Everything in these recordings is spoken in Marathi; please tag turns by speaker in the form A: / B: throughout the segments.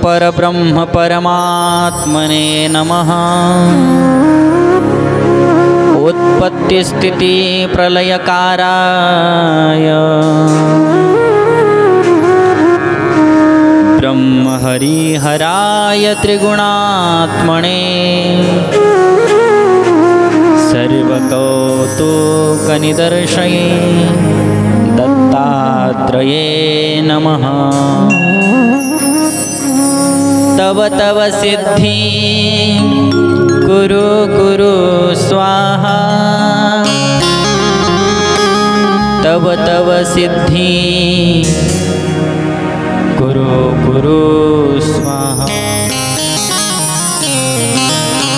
A: परब्रह्म परमात्मने नमः। उत्पत्ति स्थिति प्रलयकाराय ब्रह्म हरिहराय त्रिगुणात्मने सर्वकौतुकनिदर्शये दत्तात्रेये नमः। तव तव सिद्धि कुरु कुरु स्वाहा। तव तव सिद्धि कुरु कुरु स्वाहा।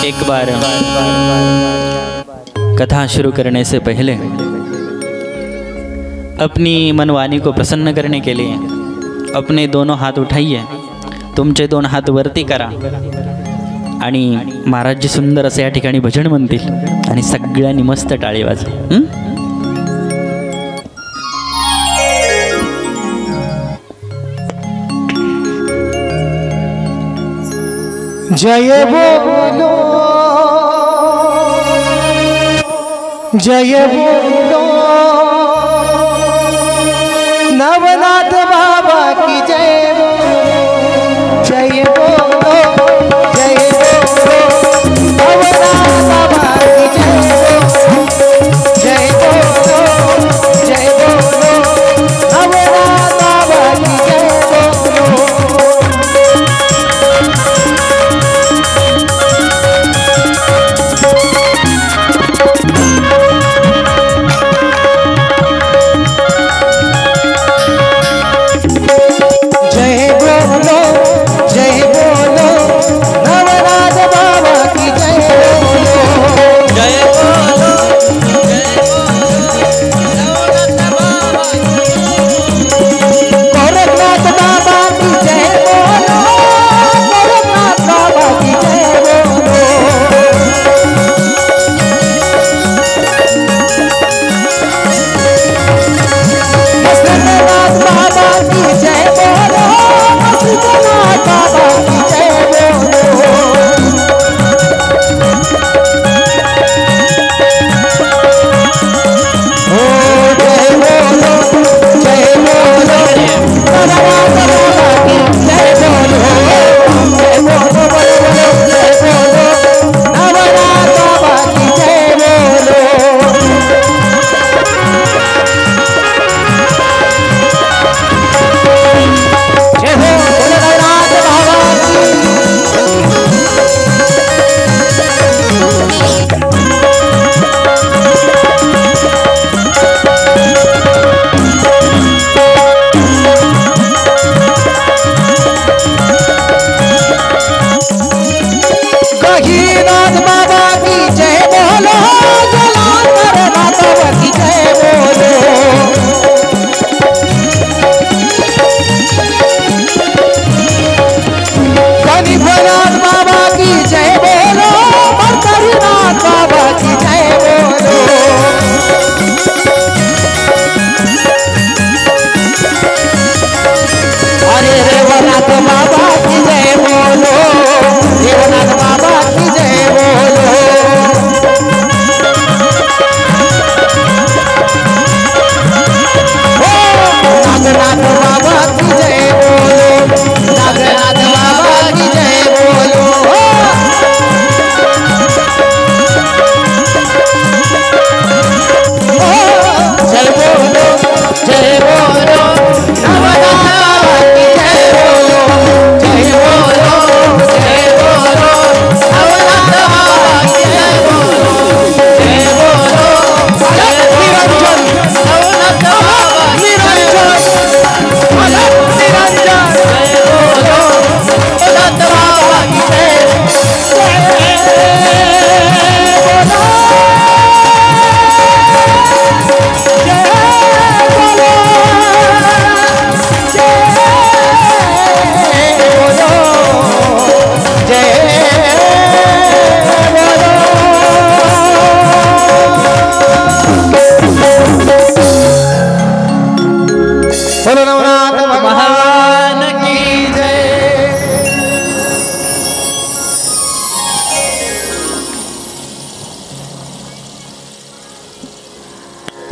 A: एक बार कथा शुरू करने से पहले अपनी मनवाणी को प्रसन्न करने के लिए अपने दोनों हात उठाइए, तुमचे दोन हात वरती करा आणि महाराज जी सुंदर असे या ठिकाणी भजन म्हणतील आणि सगळ्यांनी मस्त टाळी वाजवा।
B: जय बोलो जय बोलो नवनाथ बाबा की जय बोलो। जय बोलो जय बोलो नवनाथ बाबा की जय बोलो। जय बोलो जय बोलो नवनाथ बाबा की जय बोलो।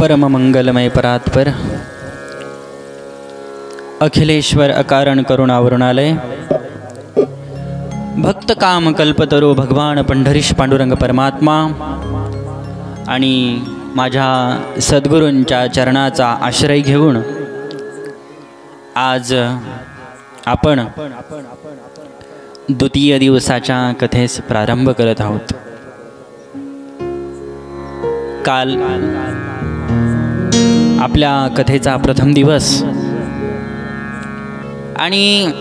A: परम मंगलमय परात्पर अखिलेश्वर अकारण करुणावरुणालय भक्त काम कल्पतरू भगवान पंढरीश पांडुरंग परमात्मा आणि माझ्या सद्गुरूंच्या चरणाचा आश्रय घेऊन आज आपण द्वितीय दिवसाच्या कथेस प्रारंभ करत आहोत। काल आपल्या कथेचा प्रथम दिवस आणि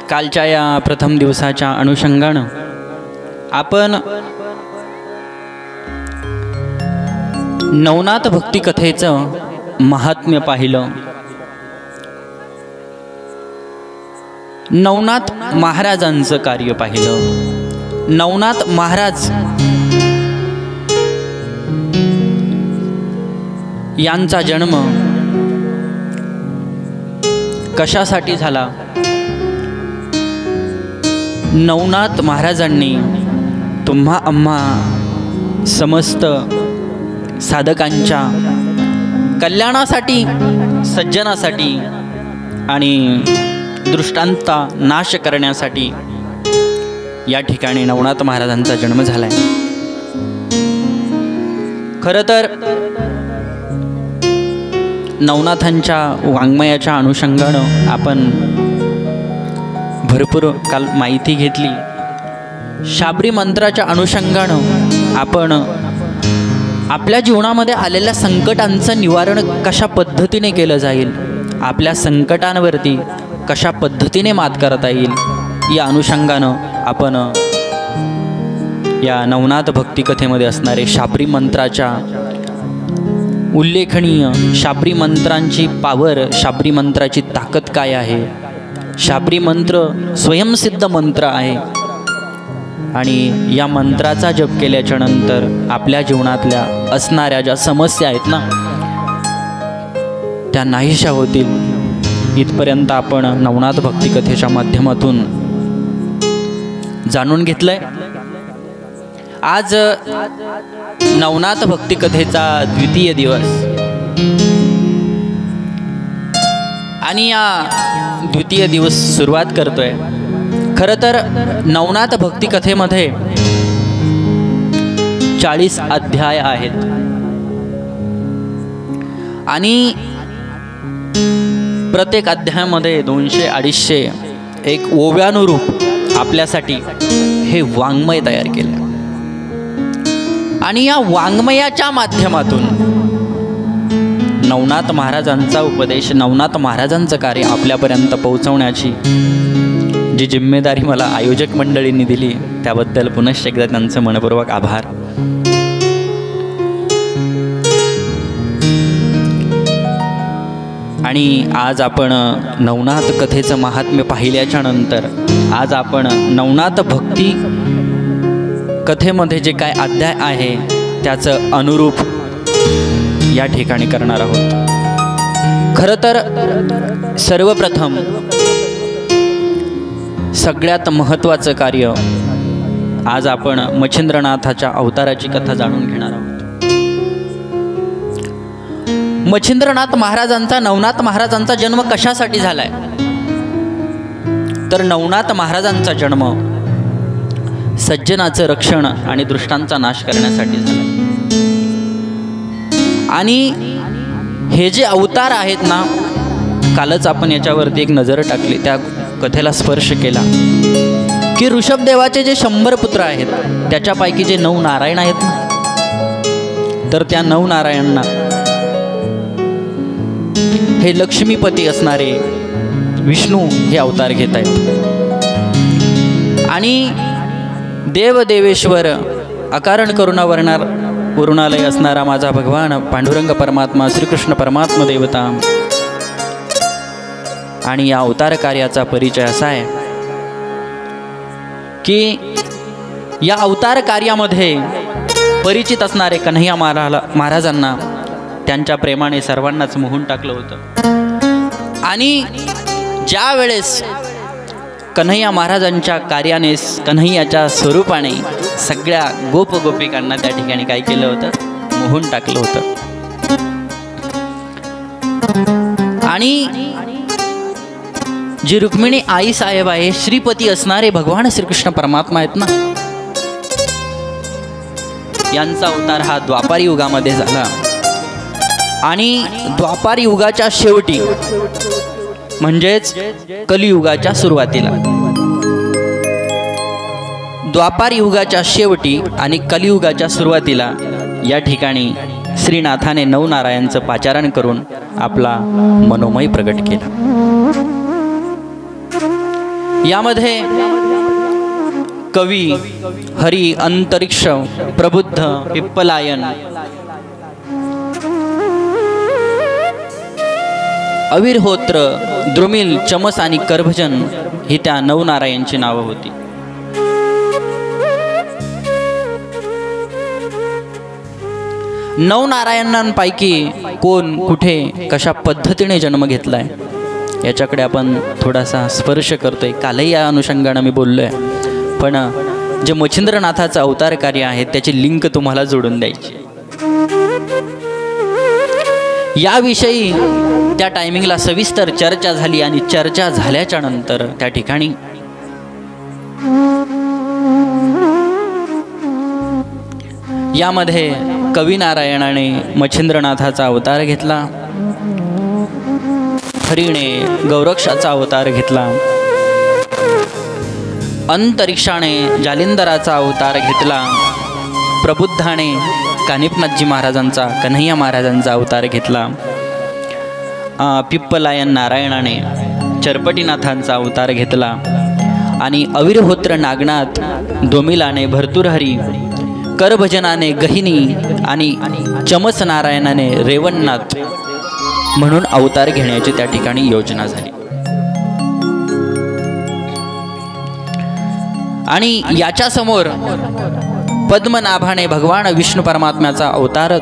A: कालच्या या प्रथम दिवसाच्या अनुषंगानं आपण नवनाथ भक्ती कथेचं महात्म्य पाहिलं। नवनाथ महाराजांचं कार्य पाहिलं। नवनाथ महाराज यांचा जन्म कशासाठी झाला, नवनाथ महाराजांनी तुम्हा आम्हा समस्त साधकांच्या कल्याणासाठी, सज्जनासाठी आणि दृष्टांता नाश करण्यासाठी या ठिकाणी नवनाथ महाराजांचा जन्म झालाय। खरं तर नवनाथांच्या वाङ्मयाच्या अनुषंगानं आपण भरपूर काल माहिती घेतली। शाबरी मंत्राच्या अनुषंगानं आपण आपल्या जीवनामध्ये आलेल्या संकटांचं निवारण कशा पद्धतीने केलं जाईल, आपल्या संकटांवरती कशा पद्धतीने मात करता येईल या अनुषंगानं आपण या नवनाथ भक्ती कथेमध्ये असणारे शाबरी मंत्राच्या उल्लेखनीय शाबरी मंत्रांची पावर, शाबरी मंत्राची ताकद काय आहे, शाबरी मंत्र स्वयंसिद्ध मंत्र आहे आणि या मंत्राचा जप केल्याच्या नंतर आपल्या जीवनातल्या असणाऱ्या ज्या समस्या आहेत ना त्या नाहीशा होतील। इथपर्यंत आपण नवनाथ भक्ती कथेच्या माध्यमातून जाणून घेतलंय। आज नवनाथ भक्ती कथेचा द्वितीय दिवस आणि या द्वितीय दिवस सुरुवात करतोय। खरं तर नवनाथ भक्ती कथेमध्ये 40 अध्याय आहेत आणि प्रत्येक अध्यायामध्ये 200-250 एक ओव्यानुरूप आपल्यासाठी हे वाङ्मय तयार केलं आणि या वाङ्मयाच्या माध्यमातून नवनाथ महाराजांचा उपदेश, नवनाथ महाराजांचं कार्य आपल्यापर्यंत पोहोचवण्याची जी जिम्मेदारी मला आयोजक मंडळींनी दिली त्याबद्दल पुनश्च एकदा त्यांचं मनपूर्वक आभार। आणि आज आपण नवनाथ कथेचं महात्म्य पाहिल्याच्या नंतर आज आपण नवनाथ भक्ती कथेमध्ये जे काय अध्याय आहे त्याचं अनुरूप या ठिकाणी करणार आहोत। खरं तर सर्वप्रथम सगळ्यात महत्त्वाचं कार्य आज आपण मच्छिंद्रनाथाच्या अवताराची कथा जाणून घेणार आहोत। मच्छिंद्रनाथ महाराजांचा, नवनाथ महाराजांचा जन्म कशासाठी झालाय, तर नवनाथ महाराजांचा जन्म सज्जनाचं रक्षण आणि दृष्टांचा नाश करण्यासाठी झाला। आणि हे जे अवतार आहेत ना, कालच आपण याच्यावरती एक नजर टाकली, त्या कथेला स्पर्श केला की ऋषभदेवाचे जे 100 पुत्र आहेत त्याच्यापैकी जे 9 नारायण आहेत ना, तर त्या 9 नारायणांना हे लक्ष्मीपती असणारे विष्णू हे अवतार घेत आहेत आणि देवदेवेश्वर अकारण करुणावरुणालय असणारा माझा भगवान पांडुरंग परमात्मा, श्रीकृष्ण परमात्मा देवता आणि या अवतार कार्याचा परिचय असा आहे की या अवतार कार्यामध्ये परिचित असणारे कन्हैया महाराजांना त्यांच्या प्रेमाने सर्वांनाच मोहून टाकलं होतं आणि ज्या वेळेस कन्हैया महाराजांच्या कार्याने, कन्हैयाच्या स्वरूपाने सगळ्या गोपगोपिकांना त्या ठिकाणी काय केलं होतं, मोहून टाकलं होतं। आणि जी रुक्मिणी आई साहेब आहे, श्रीपती असणारे भगवान श्रीकृष्ण परमात्मा आहेत ना, यांचा अवतार हा द्वापार युगामध्ये झाला. आणि द्वापार युगाच्या शेवटी म्हणजेच कलियुगाच्या सुरुवातीला, द्वापार युगाच्या शेवटी आणि कलियुगाच्या सुरुवातीला या ठिकाणी श्रीनाथाने नवनारायणचं पाचारण करून आपला मनोमय प्रगट केला. यामध्ये कवी, हरी, अंतरिक्ष, प्रबुद्ध, पिप्पलायन, अविर्होत्र, द्रुमिल, चमस आणि करभजन ही त्या नवनारायणची नावं होती. नवनारायणांपैकी कोण कुठे कशा पद्धतीने जन्म घेतलाय याच्याकडे आपण थोडासा स्पर्श करतोय. कालही या अनुषंगाने मी बोललोय, पण जे मच्छिंद्रनाथाचं अवतार कार्य आहे त्याची लिंक तुम्हाला जोडून द्यायची. याविषयी त्या टायमिंगला सविस्तर चर्चा झाली आणि चर्चा झाल्याच्या नंतर त्या ठिकाणी यामध्ये कवी नारायणाने मच्छिंद्रनाथाचा अवतार घेतला, हरीने गौरक्षाचा अवतार घेतला, अंतरिक्षाने जालिंदराचा अवतार घेतला, प्रबुद्धाने कानिपनाथजी महाराजांचा, कन्हैया महाराजांचा अवतार घेतला, पिप्पलायन नारायणाने चरपटीनाथांचा अवतार घेतला आणि अविर्होत्र नागनाथ, दोमिलाने भर्तृहरी, करभजनाने गहिनी आणि चमस नारायणाने रेवणनाथ म्हणून अवतार घेण्याची त्या ठिकाणी योजना झाली. आणि याच्या समोर पद्मनाभाने भगवान विष्णू परमात्म्याचा अवतार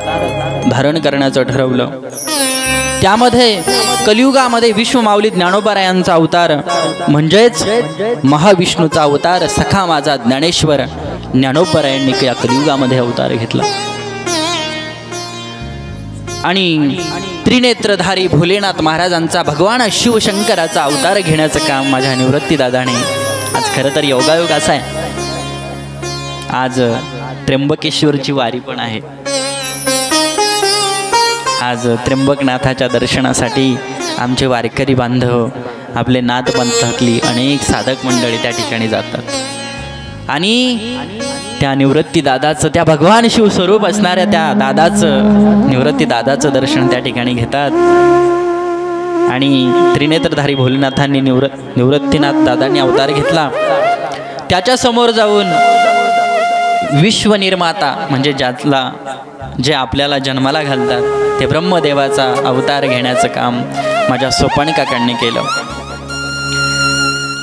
A: धारण करण्याचं ठरवलं. त्यामध्ये कलियुगामध्ये विश्वमाऊली ज्ञानोबारायांचा अवतार म्हणजेच महाविष्णूचा अवतार सखा माझा ज्ञानेश्वर ज्ञानोबारायांनी या कलियुगामध्ये अवतार घेतला. आणि त्रिनेत्रधारी भोलेनाथ महाराजांचा भगवान शिवशंकराचा अवतार घेण्याचं काम माझ्या निवृत्ती दादाने, आज खरं तर योगायोग असा आहे, आज त्र्यंबकेश्वरची वारी पण आहे. आज त्र्यंबकनाथाच्या दर्शनासाठी आमचे वारकरी बांधव, आपले नाथपंथातली अनेक साधक मंडळी त्या ठिकाणी जातात आणि त्या निवृत्ती दादाचं, त्या भगवान शिवस्वरूप असणाऱ्या त्या दादाचं, निवृत्ती दादाचं दर्शन त्या ठिकाणी घेतात. आणि त्रिनेत्रधारी भोलेनाथांनी निवृत्तीनाथ दादांनी अवतार घेतला. त्याच्या समोर जाऊन विश्वनिर्माता म्हणजे ज्यातला जे आपल्याला जन्माला घालतात ते ब्रह्मदेवाचा अवतार घेण्याचं काम माझ्या सोपान काकांनी केलं.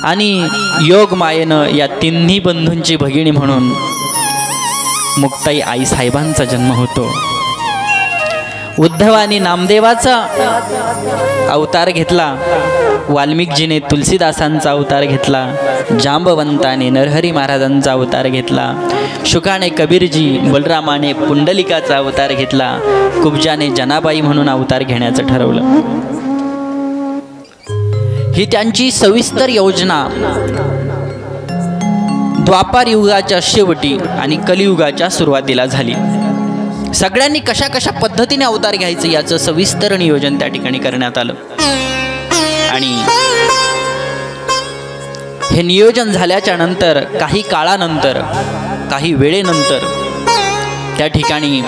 A: आणि योग मायेनं या तिन्ही बंधूंची भगिनी म्हणून मुक्ताई आई साहेबांचा जन्म होतो. उद्धवानी नामदेवाचा अवतार घेतला, वाल्मिकजीने तुलसीदासांचा अवतार घेतला, जांबवंताने नरहरी महाराजांचा अवतार घेतला, शुकाने कबीरजी, बलरामाने पुंडलिकाचा अवतार घेतला, कुब्जाने जनाबाई म्हणून अवतार घेण्याचं ठरवलं. ही त्यांची सविस्तर योजना द्वापार युगाच्या शेवटी आणि कलियुगाच्या सुरुवातीला झाली. सगळ्यांनी कशा कशा पद्धतीने अवतार घ्यायचं याचं सविस्तर नियोजन त्या ठिकाणी करण्यात आलं. आणि हे नियोजन झाल्याच्या नंतर काही काळानंतर, काही वेळेनंतर त्या ठिकाणी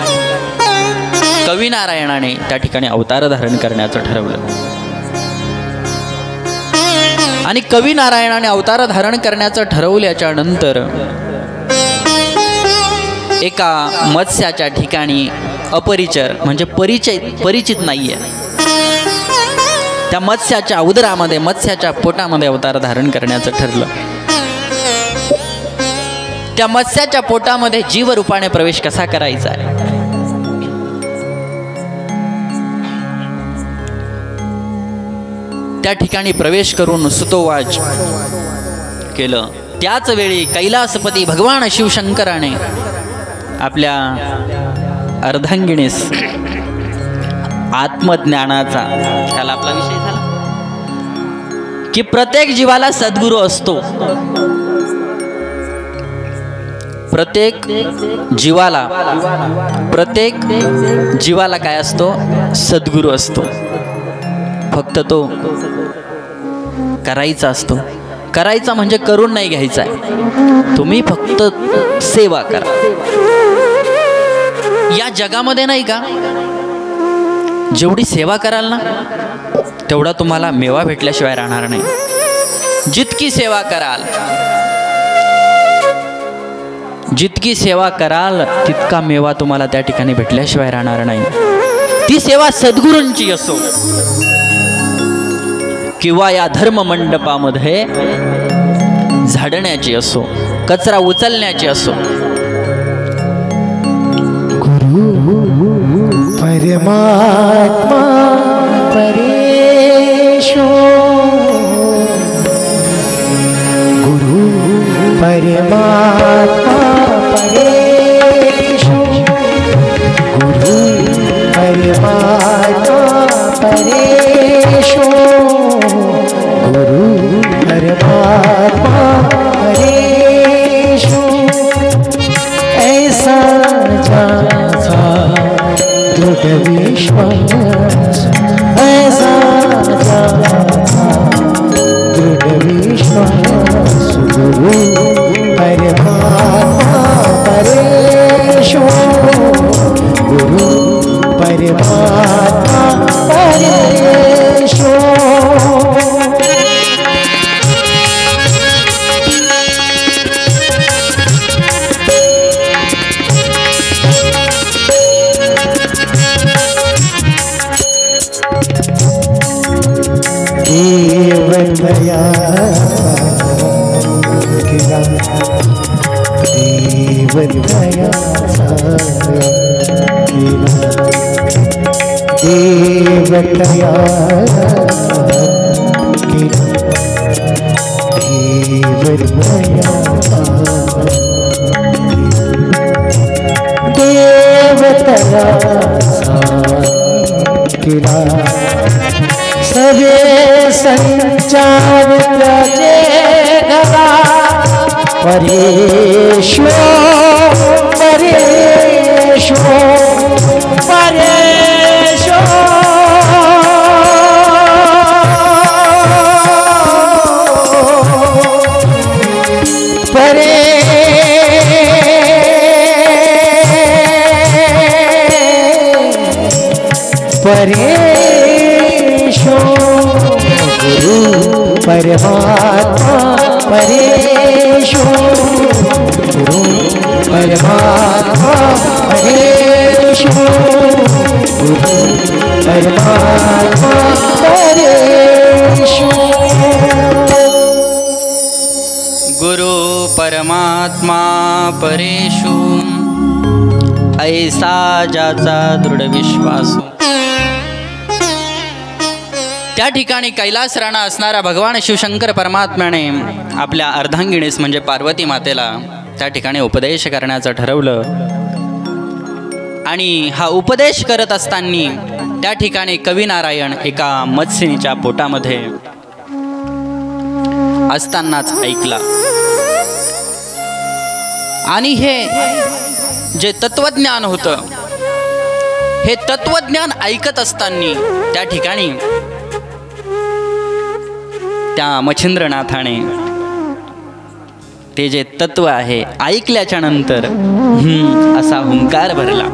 A: कवी नारायणाने त्या ठिकाणी अवतार धारण करण्याचं ठरवलं. आणि कवी नारायणाने अवतार धारण करण्याचं ठरवल्याच्या नंतर एका मत्स्याच्या ठिकाणी अपरिचर म्हणजे परिचित नाहीये, त्या मत्स्याच्या उदरामध्ये, मत्स्याच्या पोटामध्ये अवतार धारण करण्याचं ठरलं. त्या मत्स्याच्या पोटामध्ये जीवरूपाने प्रवेश कसा करायचा आहे, त्या ठिकाणी प्रवेश करून सुतोवाच केलं. त्याच वेळी कैलासपती भगवान शिवशंकराने आपल्या अर्धांगिणीस आत्मज्ञानाचा, त्याला आपला विषय झाला, की प्रत्येक जीवाला सद्गुरू असतो. प्रत्येक जीवाला काय असतो? सद्गुरू असतो. फक्त तो करायचा असतो. करायचा म्हणजे करून नाही घ्यायचा आहे. तुम्ही फक्त सेवा करा. या जगामध्ये नाही का, जेवढी सेवा कराल ना तेवढा तुम्हाला मेवा भेटल्याशिवाय राहणार नाही. जितकी सेवा कराल तितका मेवा तुम्हाला त्या ठिकाणी भेटल्याशिवाय राहणार नाही. ती सेवा सद्गुरूंची असो किंवा या धर्म मंडपामध्ये झाडण्याची असो, कचरा उचलण्याची असो.
B: गुरु परमात्मा परेशो, गुरु परमात्मा परेशो, गुरु परमात्मा परेशो, गुरु परमात्मा परेशो. ऐसा जाचा दृढ़ विश्वास, ऐसा जाचा दृढ़ विश्वास, गुरु परमात्मा परेशो, गुरु परमात्मा परेशो. देवदया केला, देवदया केला, देवदया केला, देवदया देवदया केला. सवे संचार त्याचे घरा परेशो, परेशो, परेशो. परेशो, गुरु परमात्मा परेशो, गुरु परमात्मा परेशो, गुरु परमात्मा परेशो.
A: गुरु परमात्मा परेशु, ऐसा ज्याचा दृढ विश्वास. त्या ठिकाणी कैलास राणा असणारा भगवान शिवशंकर परमात्म्याने आपल्या अर्धांगिणीस म्हणजे पार्वती मातेला त्या ठिकाणी उपदेश करण्याचं ठरवलं. आणि हा उपदेश करत असताना त्या ठिकाणी कविनारायण एका मत्स्यिनीच्या पोटामध्ये असतानाच ऐकला. आणि हे जे तत्वज्ञान होतं, हे तत्वज्ञान ऐकत असताना त्या ठिकाणी त्या मच्छिंद्रनाथाने ते जे तत्व आहे ऐकल्याच्या नंतर असा हुंकार भरला.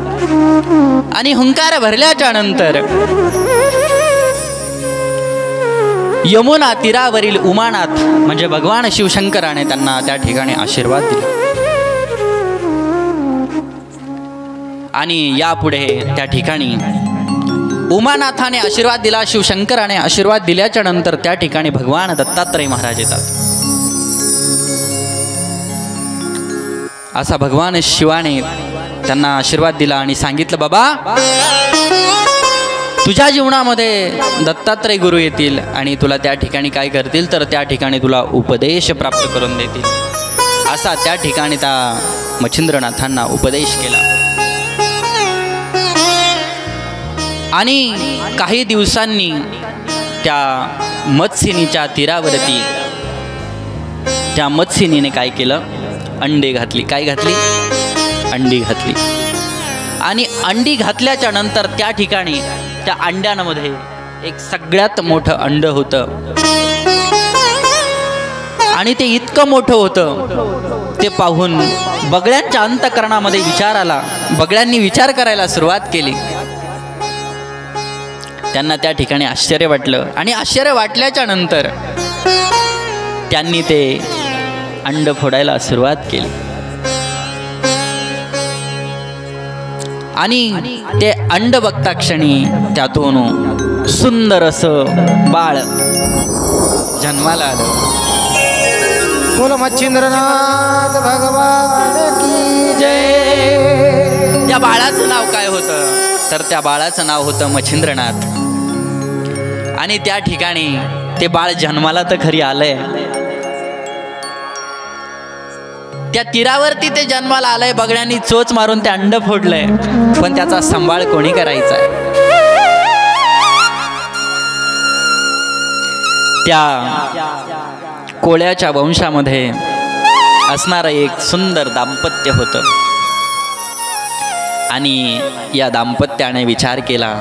A: आणि हुंकार भरल्याच्या नंतर यमुना तीरावरील उमानाथ म्हणजे भगवान शिवशंकराने त्यांना त्या ठिकाणी आशीर्वाद दिला. आणि यापुढे त्या ठिकाणी उमानाथाने आशीर्वाद दिला, शिवशंकराने आशीर्वाद दिल्याच्या नंतर त्या ठिकाणी भगवान दत्तात्रय महाराज येतात. असा भगवान शिवाने त्यांना आशीर्वाद दिला आणि सांगितलं, बाबा तुझ्या जीवनामध्ये दत्तात्रय गुरु येतील आणि तुला त्या ठिकाणी काय करतील तर त्या ठिकाणी तुला उपदेश प्राप्त करून देतील. असा त्या ठिकाणी त्या मच्छिंद्रनाथांना उपदेश केला. आणि काही दिवसांनी त्या मत्स्यिनीच्या तीरावरती त्या मत्स्यिनीने काय केलं, अंडे घातली. काय घातली? अंडी घातली. आणि अंडी घातल्याच्या नंतर त्या ठिकाणी त्या अंड्यांमध्ये एक सगळ्यात मोठं अंड होतं. आणि ते इतकं मोठं होतं ते पाहून बगड्यांच्या अंतःकरणामध्ये विचार आला. बगड्यांनी विचार करायला सुरुवात केली. त्यांना त्या ठिकाणी आश्चर्य वाटलं. आणि आश्चर्य वाटल्याच्या नंतर त्यांनी ते अंड फोडायला सुरुवात केली. आणि ते अंड बघता क्षणी त्यातून सुंदर असं बाळ जन्माला आलं.
B: बोल मच्छिंद्रनाथ भगवान की जय.
A: त्या बाळाचं नाव काय होतं? तर त्या बाळाचं नाव होतं मच्छिंद्रनाथ. आणि त्या ठिकाणी ते बाळ जन्माला तर खरी आलंय, त्या तीरावरती ते जन्माला आलंय. बगड्यांनी चोच मारून ते अंड फोडलंय, पण त्याचा सांभाळ कोणी करायचा? त्या कोळ्याच्या वंशामध्ये असणारं एक सुंदर दाम्पत्य होतं. आणि या दाम्पत्याने विचार केला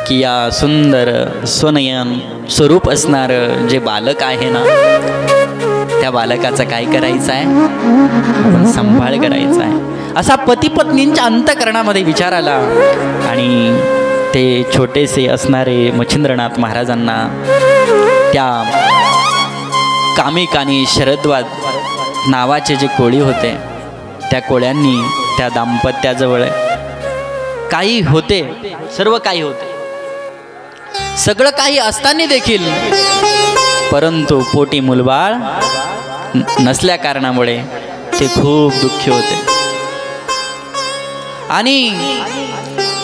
A: की या सुंदर सोनयन स्वरूप असणारं जे बालक आहे ना, त्या बालकाचं काय करायचं आहे? आपण सांभाळ करायचा आहे. असा पती पत्नींच्या अंतःकरणामध्ये विचार आला. आणि ते छोटेसे असणारे मच्छिंद्रनाथ महाराजांना त्या कामिक आणि शरद्वाद नावाचे जे कोळी होते, त्या कोळ्यांनी त्या दाम्पत्याजवळ काही होते, सर्व काही होते, सगळं काही असताना देखील परंतु पोटी मुलबाळ नसल्या कारणामुळे ते खूप दुःखी होते. आणि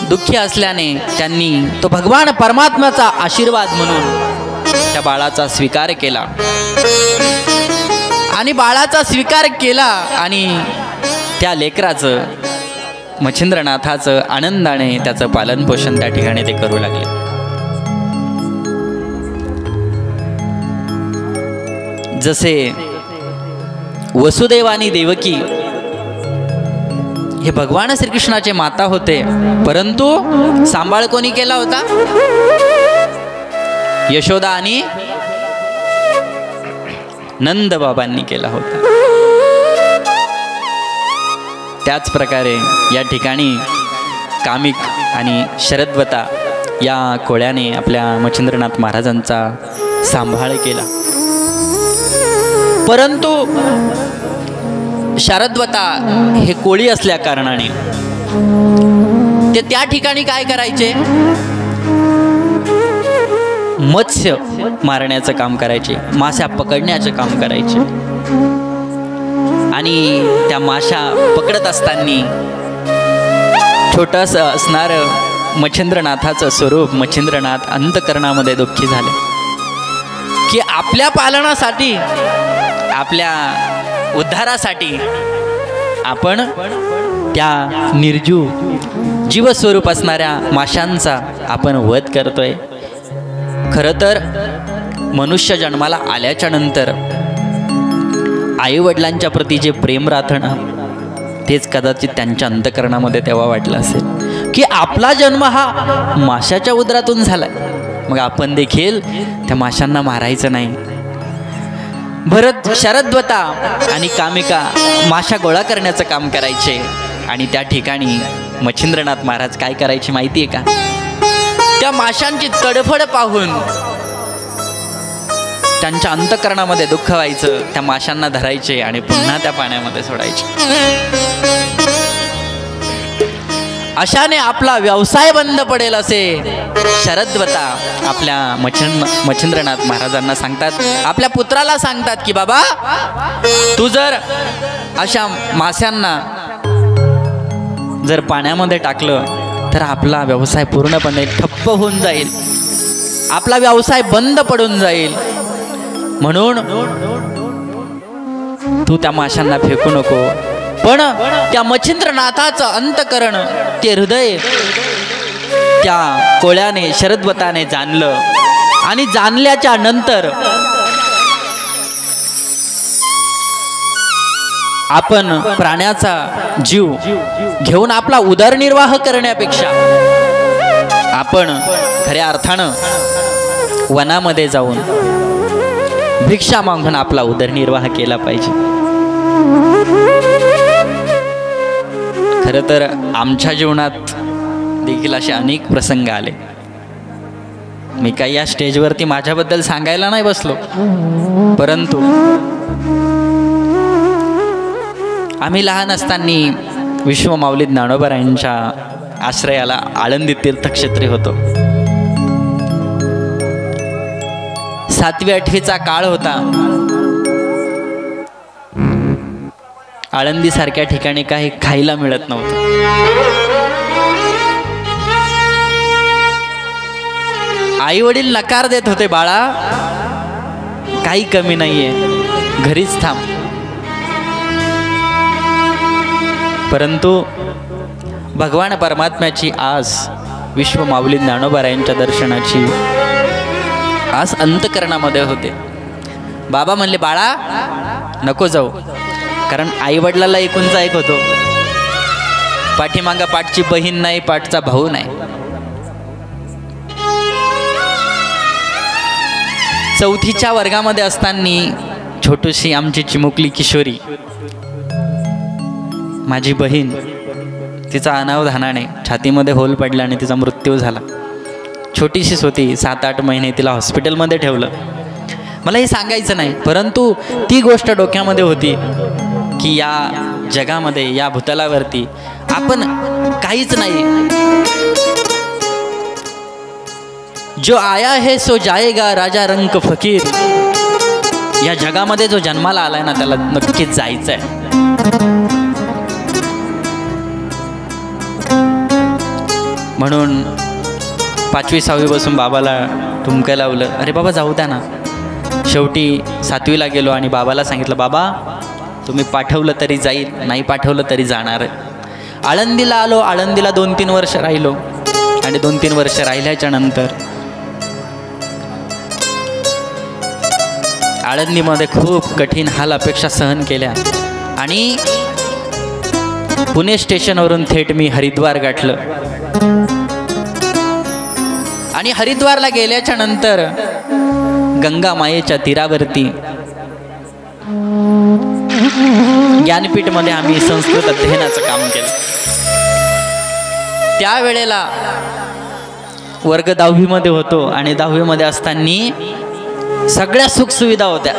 A: दुःखी असल्याने त्यांनी तो भगवान परमात्म्याचा आशीर्वाद म्हणून त्या बाळाचा स्वीकार केला. आणि बाळाचा स्वीकार केला आणि त्या लेकराचं, मच्छिंद्रनाथाचं आनंदाने त्याचं पालन पोषण त्या ठिकाणी ते करू लागले. जसे वसुदेव आणि देवकी हे भगवान श्रीकृष्णाचे माता होते, परंतु सांभाळ कोणी केला होता? यशोदा आणि नंद बाबांनी केला होता. त्याच प्रकारे या ठिकाणी कामिक आणि शरद्वता या कोळ्याने आपल्या मच्छिंद्रनाथ महाराजांचा सांभाळ केला. परंतु शरद्वता हे कोळी असल्या कारणाने ते त्या ठिकाणी काय करायचे? मत्स्य मारण्याचं काम करायचे, मासा पकडण्याचं काम करायचे. आणि त्या माशा पकडत असताना छोटंसं असणारं मच्छिंद्रनाथाचं स्वरूप मच्छिंद्रनाथ अंतःकरणामध्ये दुःखी झाले की आपल्या पालनासाठी, आपल्या उद्धारासाठी आपण त्या निर्जीव जीवस्वरूप असणाऱ्या माशांचा आपण वध करतोय. खरं तर मनुष्य जन्माला आल्याच्या नंतर आईवडिलांच्या प्रती जे प्रेम राहतं ना, तेच कदाचित त्यांच्या अंतःकरणामध्ये तेव्हा वाटलं असेल की आपला जन्म हा माशाच्या उदरातून झालाय, मग आपण देखील त्या माशांना मारायचं नाही. भरत, शरद्वता आणि कामिका माशा गोळा करण्याचं काम करायचे. आणि त्या ठिकाणी मच्छिंद्रनाथ महाराज काय करायचे माहिती आहे का? त्या माशांची तडफड पाहून त्यांच्या अंतःकरणामध्ये दुःख व्हायचं. त्या माशांना धरायचे आणि पुन्हा त्या पाण्यामध्ये सोडायचे. अशाने आपला व्यवसाय बंद पडेल असे शरद्वता आपल्या मच्छिंद्रनाथ महाराजांना सांगतात, आपल्या पुत्राला सांगतात की बाबा, तू जर अशा माशांना जर पाण्यामध्ये टाकलं तर आपला व्यवसाय पूर्णपणे ठप्प होऊन जाईल, आपला व्यवसाय बंद पडून जाईल. म्हणून तू त्या माशांना फेकू नको. पण त्या मच्छिंद्रनाथाचं अंतःकरण, ते हृदय त्या कोळ्याने, शरद्वताने जाणलं आणि जाणल्याच्या नंतर आपण प्राण्याचा जीव घेऊन आपला उदरनिर्वाह करण्यापेक्षा आपण खऱ्या अर्थानं वनामध्ये जाऊन भिक्षा मागून आपला उदरनिर्वाह केला पाहिजे. खरं तर आमच्या जीवनात देखील असे अनेक प्रसंग आले. मी काही या स्टेजवरती माझ्याबद्दल सांगायला नाही बसलो, परंतु आम्ही लहान असताना विश्वमाऊली ज्ञानोबरायांच्या आश्रयाला आळंदी तीर्थक्षेत्री होतो. 7वी 8वीचा काळ होता. आळंदी सारख्या ठिकाणी काही खायला मिळत नव्हतं. आई वडील नकार देत होते, बाळा काही कमी नाहीये, घरीच थांब. परंतु भगवान परमात्म्याची आस, विश्वमाऊली ज्ञानोबरायांच्या दर्शनाची आस अंतकरणामध्ये होते. बाबा म्हणले, बाळा नको जाऊ, कारण आई वडिलाला एकुणचा एक होतो. पाठीमागा पाठची बहीण नाही, पाठचा भाऊ नाही. 4थीच्या वर्गामध्ये असताना छोटूशी आमची चिमुकली किशोरी, माझी बहीण, तिचा अनावधानाने छातीमध्ये होल पडला आणि तिचा मृत्यू झाला. छोटीशीच होती, 7-8 महिने तिला हॉस्पिटलमध्ये ठेवलं. मला हे सांगायचं नाही, परंतु ती गोष्ट डोक्यामध्ये होती की या जगामध्ये, या भूतलावरती आपण काहीच नाही. जो आया है सो जाएगा, राजा रंक फकीर. या जगामध्ये जो जन्माला आलाय ना, त्याला नक्कीच जायचं आहे. म्हणून 5वी 6वी बसून बाबाला ठुमकं लावलं. अरे बाबा जाऊ द्या ना. शेवटी 7वीला गेलो आणि बाबाला सांगितलं, बाबा तुम्ही पाठवलं तरी जाईल, नाही पाठवलं तरी जाणार आहे. आळंदीला आलो. आळंदीला 2-3 वर्ष राहिलो आणि 2-3 वर्ष राहिल्याच्या नंतर आळंदीमध्ये खूप कठीण हाल अपेक्षा सहन केल्या आणि पुणे स्टेशनवरून थेट मी हरिद्वार गाठलं. आणि हरिद्वारला गेल्याच्या नंतर गंगा मायेच्या तीरावरती ज्ञानपीठमध्ये आम्ही संस्कृत अध्ययनाचं काम केलं. त्यावेळेला वर्ग 10वीमध्ये होतो आणि 10वीमध्ये असताना सगळ्या सुखसुविधा होत्या.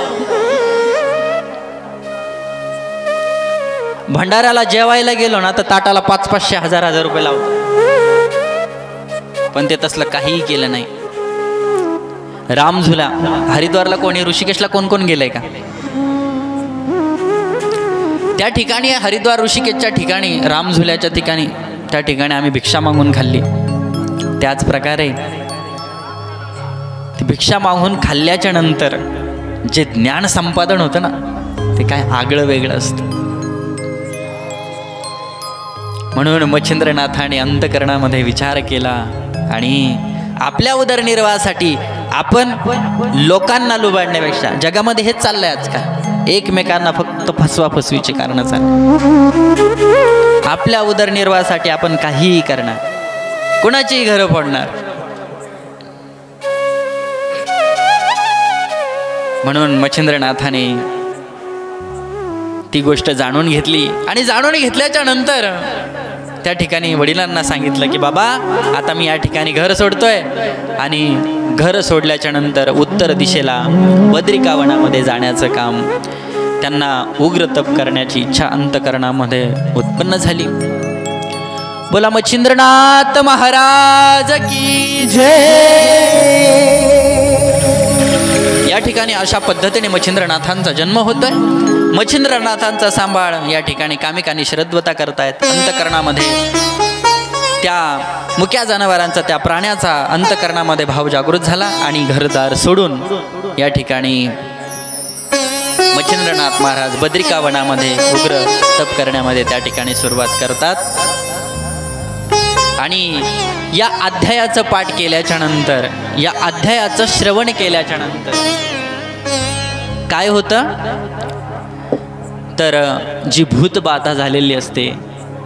A: भंडाऱ्याला जेवायला गेलो ना तर ताटाला 500-500, 1000-1000 रुपये लावतो. पण ते तसलं काहीही केलं नाही. रामझुला हरिद्वारला कोणी, ऋषिकेशला कोण कोण गेलंय का? त्या ठिकाणी हरिद्वार ऋषिकेशच्या ठिकाणी, रामझुल्याच्या ठिकाणी, त्या ठिकाणी आम्ही भिक्षा मागून खाल्ली. त्याच प्रकारे भिक्षा मागून खाल्ल्याच्या नंतर जे ज्ञान संपादन होतं ना, ते काय आगळं वेगळं असतं. म्हणून मच्छिंद्रनाथाने अंतकरणामध्ये विचार केला आणि आपल्या उदरनिर्वाहासाठी आपण लोकांना लुबाडण्यापेक्षा, जगामध्ये हेच चाललंय आजकाल, एकमेकांना फक्त फसवाफसवीचे कारण चालले. आपल्या उदरनिर्वाहासाठी आपण काहीही करणार, कुणाचीही घरं फोडणार. म्हणून मच्छिंद्रनाथाने ती गोष्ट जाणून घेतली आणि जाणून घेतल्याच्या नंतर त्या ठिकाणी वडिलांना सांगितलं की बाबा आता मी या ठिकाणी घर सोडतोय. आणि घर सोडल्याच्या नंतर उत्तर दिशेला बद्रिकावनामध्ये जाण्याचं काम, त्यांना उग्र तप करण्याची इच्छा अंतकरणामध्ये उत्पन्न झाली. बोला मच्छिंद्रनाथ महाराज की जय. या ठिकाणी अशा पद्धतीने मच्छिंद्रनाथांचा जन्म होतोय. मच्छिंद्रनाथांचा सांभाळ या ठिकाणी कामिकांनी श्रद्धवता करतायत. अंतकरणामध्ये त्या मुक्या जनावरांचा, त्या प्राण्याचा अंतकरणामध्ये भाव जागृत झाला आणि घरदार सोडून या ठिकाणी मच्छिंद्रनाथ महाराज बद्रिकावनामध्ये उग्र तप करण्यामध्ये त्या ठिकाणी सुरुवात करतात. आणि या अध्यायाचं पाठ केल्याच्या नंतर, या अध्यायाचं श्रवण केल्याच्या नंतर काय होतं तर जी भूतबाधा झालेली असते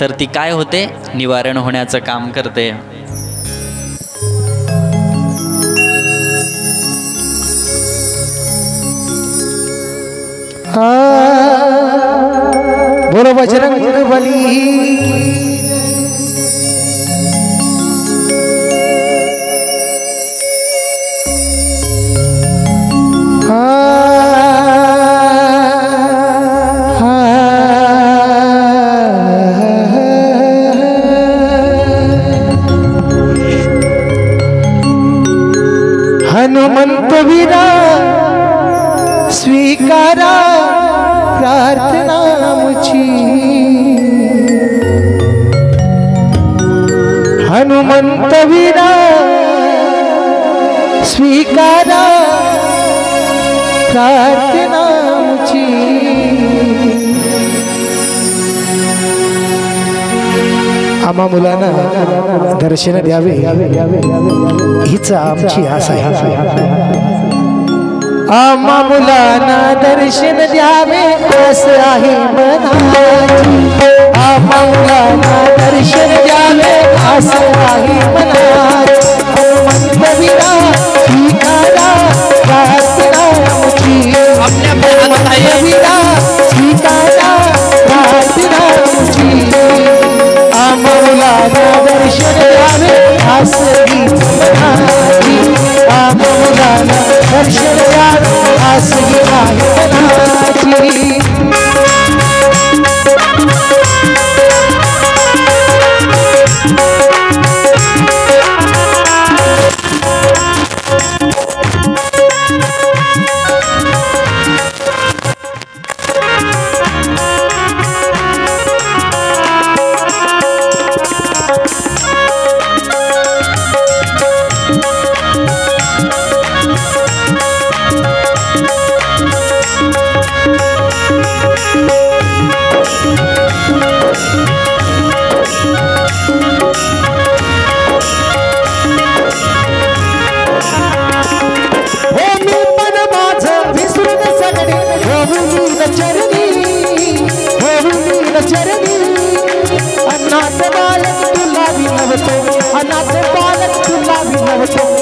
A: तर ती काय होते, निवारण होण्याचं काम करते.
B: बोलो बजरंग बली. हनुमंत वीरा स्वीकारा प्रार्थना मुझी. हनुमंत वीरा स्वीकारा प्रार्थना मुझी. आम्हा मुलांना दर्शन द्यावे हीच आमची आशा आहे. आम्हा मुलांना दर्शन द्यावे आस आहे मनाची. आम्हा मुलांना दर्शन द्यावे आस आहे मनाची. हनुमंत वीरा स्वीकारा प्रार्थना मुझी. हनुमंत वीरा स्वीकारा प्रार्थना मुझी. आम्हा मुलांना दर्शन द्यावे आस हीच मनाची. आम्हा मुलांना दर्शन द्यावे आस ही आहे मनाची.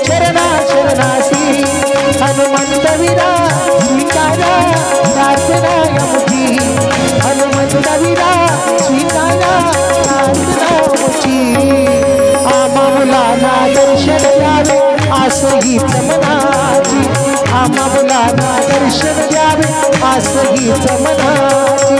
B: शरणा शरणासी. हनुमंत वीरा स्वीकारा प्रार्थना मुझी. हनुमंत वीरा स्वीकारा प्रार्थना मुझी. आम्हा मुलांना दर्शन द्यावे आस हीच मनाची. आम्हा मुलांना दर्शन द्यावे आस हीच मनाची.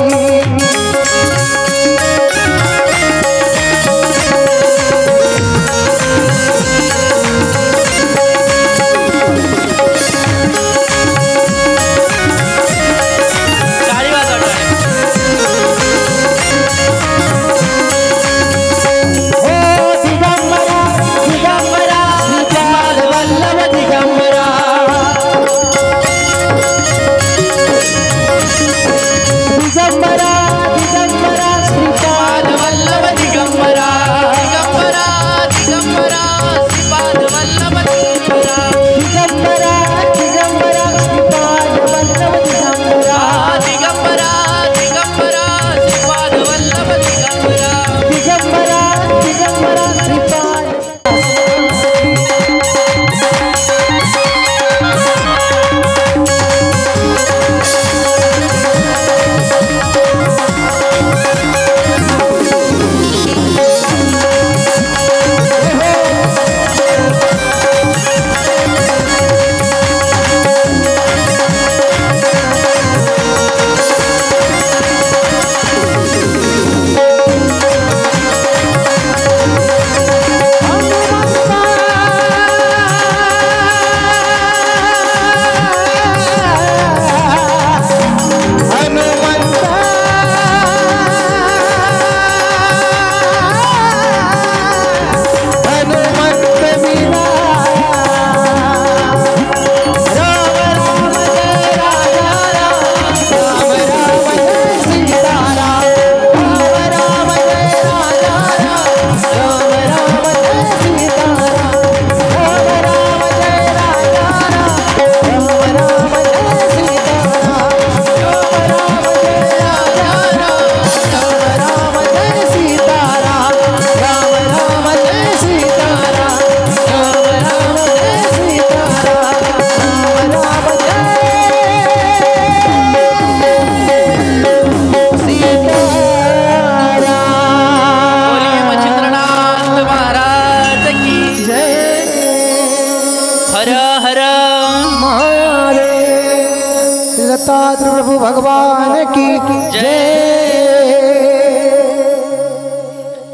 B: भगवान की जय।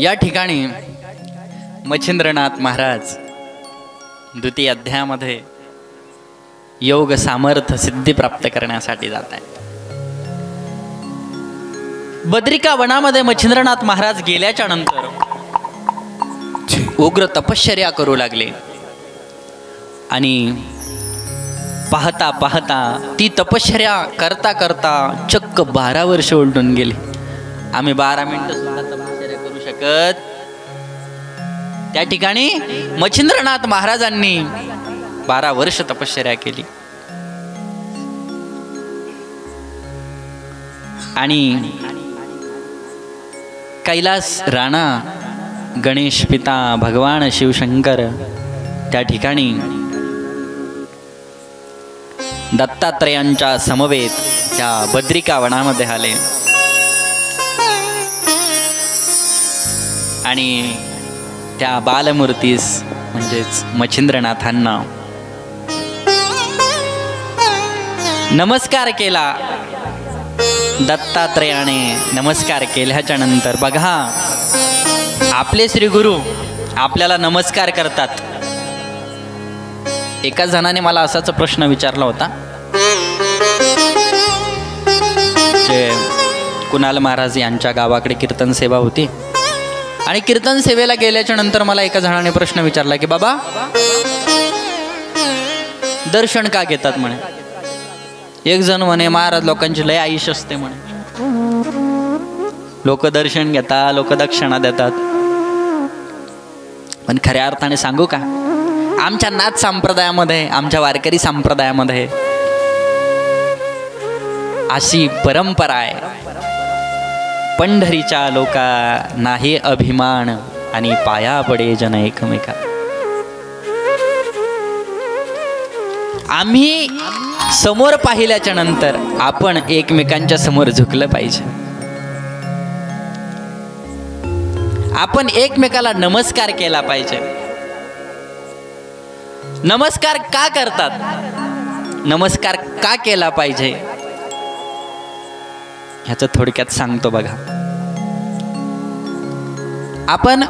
A: या ठिकाणी मच्छिंद्रनाथ महाराज द्वितीय अध्यायामध्ये योग सामर्थ्य सिद्धी प्राप्त करण्यासाठी जात आहेत। बद्रिका वनामध्ये मच्छिंद्रनाथ महाराज गेल्याच्या नंतर उग्र तपश्चर्या करू लागले आणि पाहता पाहता ती तपश्चर्या करता करता चक्क 12 वर्ष उलटून गेली। आम्ही 12 मिनिटं सुद्धा तपश्चर्या करू शकत, त्या ठिकाणी मच्छिंद्रनाथ महाराजांनी 12 वर्ष तपश्चर्या केली। आणि कैलास राणा गणेश पिता भगवान शिवशंकर त्या ठिकाणी दत्तात्रयांच्या समवेत त्या बद्रिका वनामध्ये आले आणि त्या बालमूर्तीस म्हणजेच मच्छिंद्रनाथांना नमस्कार केला। दत्तात्रयाने नमस्कार केल्याच्या नंतर बघा, आपले श्री गुरु आपल्याला नमस्कार करतात। एका जणाने मला असाच प्रश्न विचारला होता, जे कुणाल महाराज यांच्या गावाकडे कीर्तन सेवा होती आणि कीर्तन सेवेला गेल्याच्या नंतर मला एका जणाने प्रश्न विचारला की बाबा दर्शन का घेतात म्हणे। एक जण म्हणे महाराज लोकांची लय आयुष्य असते म्हणे, लोक दर्शन घेतात, लोक दक्षिणा देतात, पण खऱ्या अर्थाने सांगू का, आमच्या नाथ संप्रदायामध्ये, आमच्या वारकरी संप्रदायामध्ये अशी परंपरा आहे, पंढरीच्या लोका नाही अभिमान आणि पाया पडे जन एकमेका। आम्ही समोर पाहिल्याच्या नंतर आपण एकमेकांच्या समोर झुकलं पाहिजे। आपण एकमेकाला नमस्कार केला पाहिजे। नमस्कार का करतात, नमस्कार का केला पाहिजे ह्याचं थोडक्यात सांगतो बघा। आपण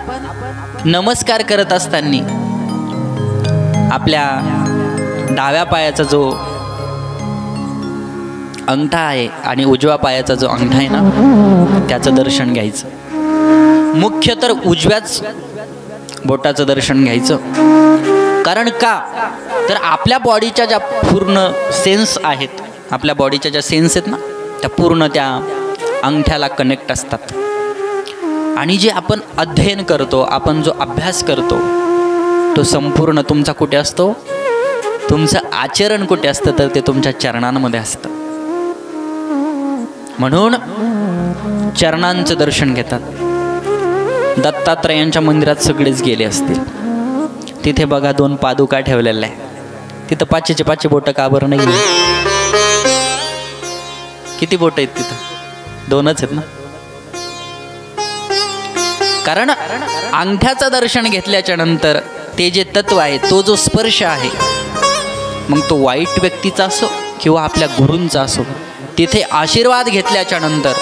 A: नमस्कार करत असताना आपल्या डाव्या पायाचा जो अंगठा आहे आणि उजव्या पायाचा जो अंगठा आहे ना, त्याचं दर्शन घ्यायचं। मुख्य तर उजव्याच बोटाचं दर्शन घ्यायचं। कारण का तर आपल्या बॉडीच्या ज्या पूर्ण सेन्स आहेत, आपल्या बॉडीच्या ज्या सेन्स आहेत ना, त्या पूर्ण त्या अंगठ्याला कनेक्ट असतात। आणि जे आपण अध्ययन करतो, आपण जो अभ्यास करतो, तो संपूर्ण तुमचा कुठे असतो, तुमचं आचरण कुठे असतं तर ते तुमच्या चरणांमध्ये असतं। म्हणून चरणांचं दर्शन घेतात। दत्तात्रयांच्या मंदिरात सगळेच गेले असतील, तिथे बघा 2 पादुका ठेवलेल्या आहे, तिथं 5चे बोटं का बरं नाही? किती बोट आहेत तिथं? 2च आहेत ना। कारण अंगठ्याचं दर्शन घेतल्याच्या नंतर ते जे तत्व आहे, तो जो स्पर्श आहे, मग तो वाईट व्यक्तीचा असो किंवा आपल्या गुरूंचा असो, तिथे आशीर्वाद घेतल्याच्या नंतर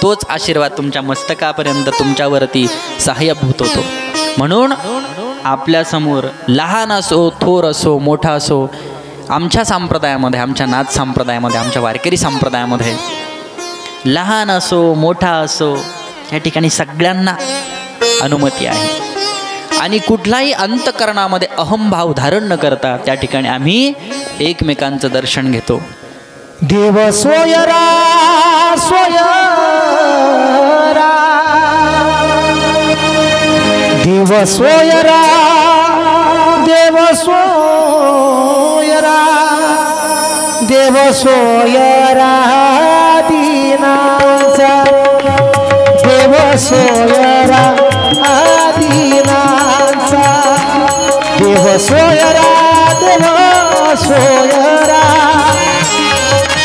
A: तोच आशीर्वाद तुमच्या मस्तकापर्यंत तुमच्यावरती सहाय्यभूत होतो। म्हणून आपल्या समोर लहान असो, थोर असो, मोठा असो, आमच्या संप्रदायामध्ये, आमच्या नाथ संप्रदायामध्ये, आमच्या वारकरी संप्रदायामध्ये लहान असो, मोठा असो, या ठिकाणी सगळ्यांना अनुमती आहे। आणि कुठलाही अंतकरणामध्ये अहंभाव धारण न करता त्या ठिकाणी आम्ही एकमेकांचं दर्शन घेतो।
B: देव सोयरा सोयरा, देव सोयरा, देव सोयरा, देव सोयरा दीनाचा, देव सोयरा दीनाचा, देव सोयरा, देव सोयरा,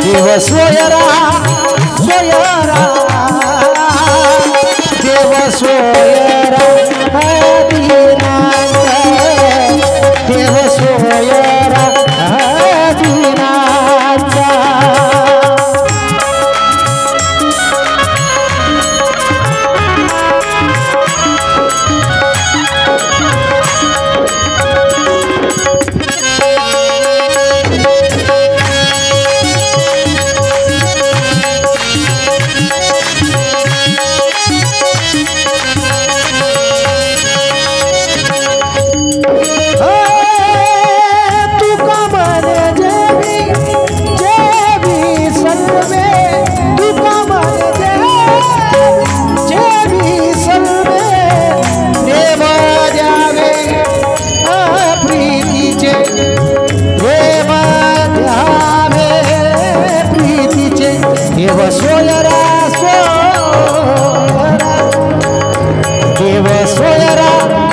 B: देव सोयरा सोयरा, देव सोयरा दीनाचा, देव सोयरा दीनाचा। देव सोयरा सोयरा देव सोयरा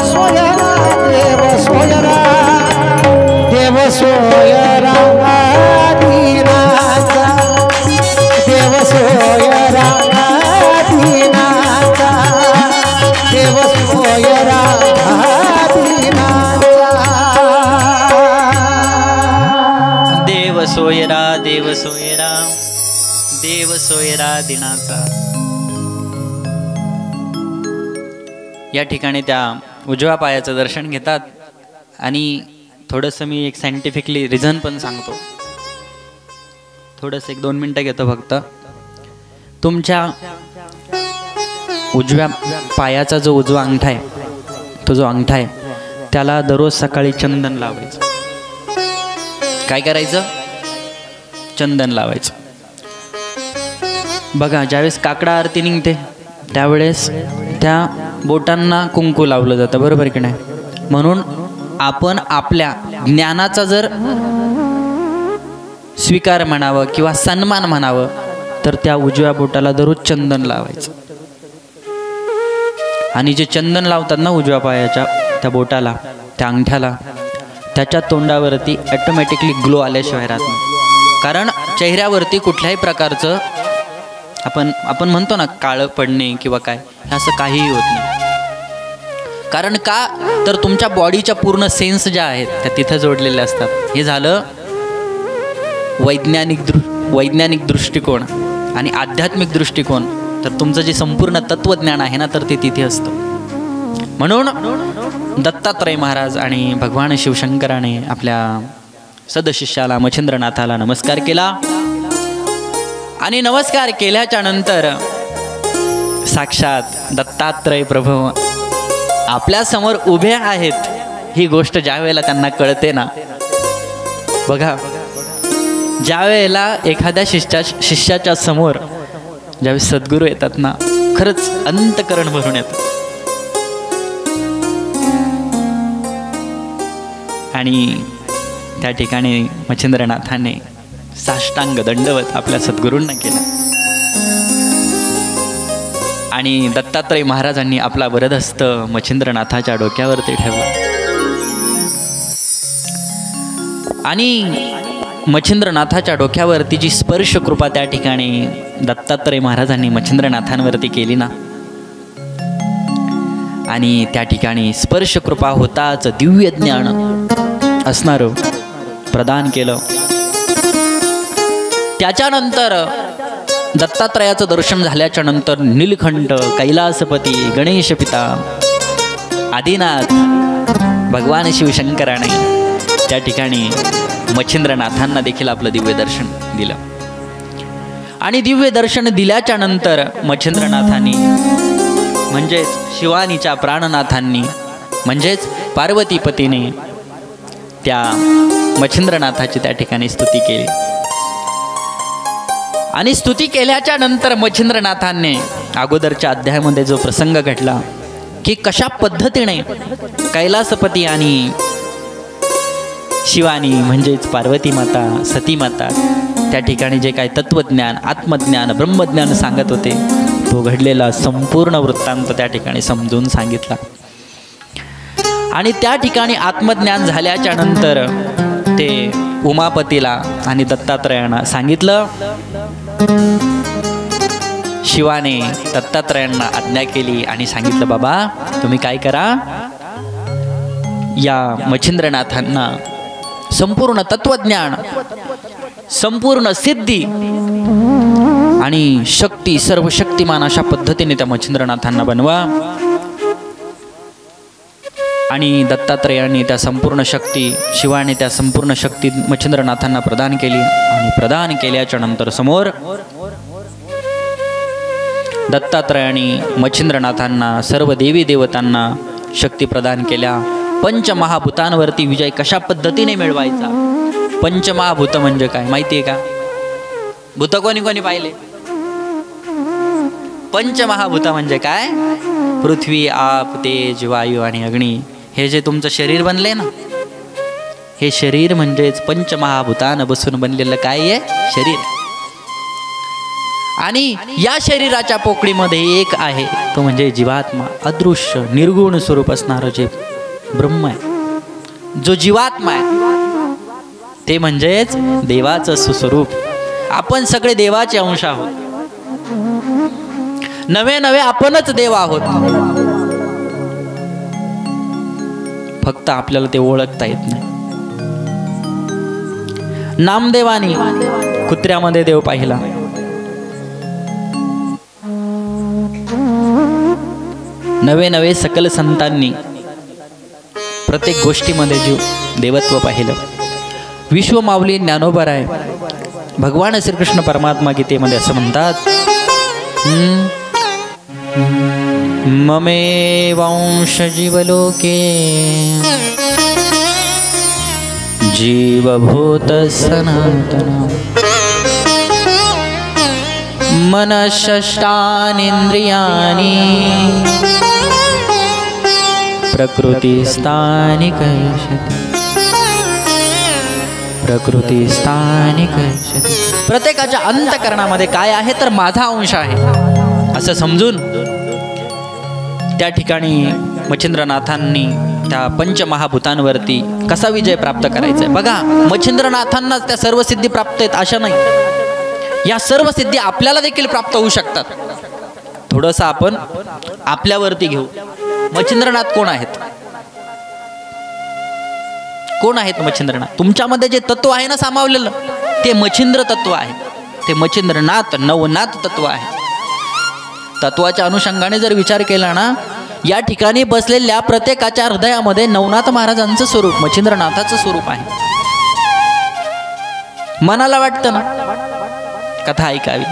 B: सोयरा देव सोयरा देव सोयरा दीनाचा देव सोयरा दीनाचा देव सोयरा
A: देव सोयरा देव सोयरा देव सोयरा दिनाचा. या ठिकाणी त्या उजव्या पायाचं दर्शन घेतात आणि थोडंसं मी एक सायंटिफिकली रिझन पण सांगतो. थोडंसं 1-2 मिनटं घेतो फक्त. तुमच्या उजव्या पायाचा जो उजवा अंगठा आहे, तो जो अंगठा आहे त्याला दररोज सकाळी चंदन लावायचं. काय करायचं? चंदन लावायचं. बघा, ज्यावेळेस काकडा आरती निघते त्यावेळेस त्या बोटांना कुंकू लावलं जातं, बरोबर की नाही? म्हणून आपण आपल्या ज्ञानाचा जर स्वीकार म्हणावं किंवा सन्मान म्हणावं तर त्या उजव्या बोटाला दररोज चंदन लावायचं. आणि जे चंदन लावतात ना उजव्या पायाच्या त्या बोटाला, त्या अंगठ्याला, त्याच्या तोंडावरती ॲटोमॅटिकली ग्लो आल्याशिवाय राहत नाही. कारण चेहऱ्यावरती कुठल्याही प्रकारचं आपण म्हणतो ना काळं पडणे किंवा काय, हे असं काहीही होत नाही. कारण का तर तुमच्या बॉडीच्या पूर्ण सेन्स ज्या आहेत त्या तिथं जोडलेल्या असतात. हे झालं वैज्ञानिक दृष्टिकोन. आणि आध्यात्मिक दृष्टिकोन तर तुमचं जे संपूर्ण तत्वज्ञान आहे ना तर ते तिथे असतं. म्हणून दत्तात्रय महाराज आणि भगवान शिवशंकराने आपल्या सदशिष्याला मच्छिंद्रनाथाला नमस्कार केला. आणि नमस्कार केल्याच्या नंतर साक्षात दत्तात्रय प्रभू आपल्या समोर उभे आहेत. ही गोष्ट ज्या वेळेला त्यांना कळते ना, बघा, ज्या वेळेला एखाद्या शिष्याच्या समोर ज्यावेळेस सद्गुरू येतात ना, खरंच अंतकरण भरून येतं. आणि त्या ठिकाणी मच्छिंद्रनाथाने साष्टांग दंडवत आपल्या सद्गुरूंना केला. आणि दत्तात्रय महाराजांनी आपला वरदहस्त मच्छिंद्रनाथाच्या डोक्यावरती ठेवला. आणि मच्छिंद्रनाथाच्या डोक्यावरती जी स्पर्श कृपा त्या ठिकाणी दत्तात्रय महाराजांनी मच्छिंद्रनाथांवरती केली ना, आणि त्या ठिकाणी स्पर्श कृपा होताच दिव्य ज्ञान असणारं प्रदान केलं. त्याच्यानंतर दत्तात्रयाचं दर्शन झाल्याच्या नंतर नीलकंठ, कैलासपती, गणेश पिता, आदिनाथ, भगवान शिवशंकराने त्या ठिकाणी मच्छिंद्रनाथांना देखील आपलं दिव्य दर्शन दिलं. आणि दिव्य दर्शन दिल्याच्या नंतर मच्छिंद्रनाथांनी म्हणजेच शिवानीच्या प्राणनाथांनी म्हणजेच पार्वतीपतीने त्या मच्छिंद्रनाथाची त्या ठिकाणी स्तुती केली. आणि स्तुती केल्याच्या नंतर मच्छिंद्रनाथांनी अगोदरच्या अध्यायामध्ये जो प्रसंग घडला की कशा पद्धतीने कैलासपती आणि शिवानी म्हणजेच पार्वती माता, सती माता त्या ठिकाणी जे काही तत्वज्ञान, आत्मज्ञान, ब्रह्मज्ञान सांगत होते तो घडलेला संपूर्ण वृत्तांत त्या ठिकाणी समजून सांगितला. आणि त्या ठिकाणी आत्मज्ञान झाल्याच्या नंतर ते उमापतीला आणि दत्तात्रयांना सांगितलं. शिवाने दत्तात्रयांना आज्ञा केली आणि सांगितलं, बाबा तुम्ही काय करा, या मच्छिंद्रनाथांना संपूर्ण तत्वज्ञान, संपूर्ण सिद्धी आणि शक्ती, सर्व शक्तिमान अशा पद्धतीने त्या मच्छिंद्रनाथांना बनवा. आणि दत्तात्रयांनी त्या संपूर्ण शक्ती, शिवाने त्या संपूर्ण शक्ती मच्छिंद्रनाथांना प्रदान केली. आणि प्रदान केल्याच्या नंतर समोर दत्तात्रयांनी मच्छिंद्रनाथांना, सर्व देवी देवतांना शक्ती प्रदान केल्या. पंचमहाभूतांवरती विजय कशा पद्धतीने मिळवायचा. पंचमहाभूत म्हणजे काय माहिती आहे का? भूत कोणी कोणी पाहिले? पंचमहाभूत म्हणजे काय? पृथ्वी, आप, तेज, वायू आणि अग्नी. हे जे तुमचं शरीर बनले ना, हे शरीर म्हणजेच पंचमहाभूतानं बसून बनलेलं काय आहे? शरीर. आणि या शरीराच्या पोकळीमध्ये एक आहे, तो म्हणजे जीवात्मा, अदृश्य निर्गुण स्वरूप असणारं जे ब्रह्म आहे, जो जीवात्मा आहे, ते म्हणजेच देवाचं सुस्वरूप. आपण सगळे देवाचे अंश आहोत. नवे नवे आपणच देव आहोत. फक्त आपल्याला ते ओळखता येत नाही. नामदेवानी कुत्र्यामध्ये देव पाहिला. नवे नवे सकल संतांनी प्रत्येक गोष्टीमध्ये जीव देवत्व पाहिलं. विश्वमाऊली ज्ञानोबराय भगवान श्रीकृष्ण परमात्मा गीतेमध्ये असं म्हणतात, ममेवांश जीवलोके जीवभूत सनातन मनःषष्ठानींद्रियाणि प्रकृतिस्थानि कैषति प्रकृतिस्थानि कैषति. प्रत्येकाच्या अंतःकरणामध्ये काय आहे तर माझा अंश आहे असं समजून त्या ठिकाणी मच्छिंद्रनाथांनी त्या पंचमहाभूतांवरती कसा विजय प्राप्त करायचा आहे बघा. मच्छिंद्रनाथांनाच त्या सर्व सिद्धी प्राप्त आहेत अशा नाही, या सर्व सिद्धी आपल्याला देखील प्राप्त होऊ शकतात. थोडंसं आपण आपल्यावरती घेऊ. मच्छिंद्रनाथ कोण आहेत? कोण आहेत मच्छिंद्रनाथ? तुमच्यामध्ये जे तत्व आहे ना सामावलेलं, ते मच्छिंद्र तत्व आहे. ते मच्छिंद्रनाथ नवनाथ तत्व आहे. तत्वाच्या अनुषंगाने जर विचार केला ना, या ठिकाणी बसलेल्या प्रत्येकाच्या हृदयामध्ये नवनाथ महाराजांचं स्वरूप, मच्छिंद्रनाथाचं स्वरूप आहे. मनाला वाटतं ना कथा ऐकावी,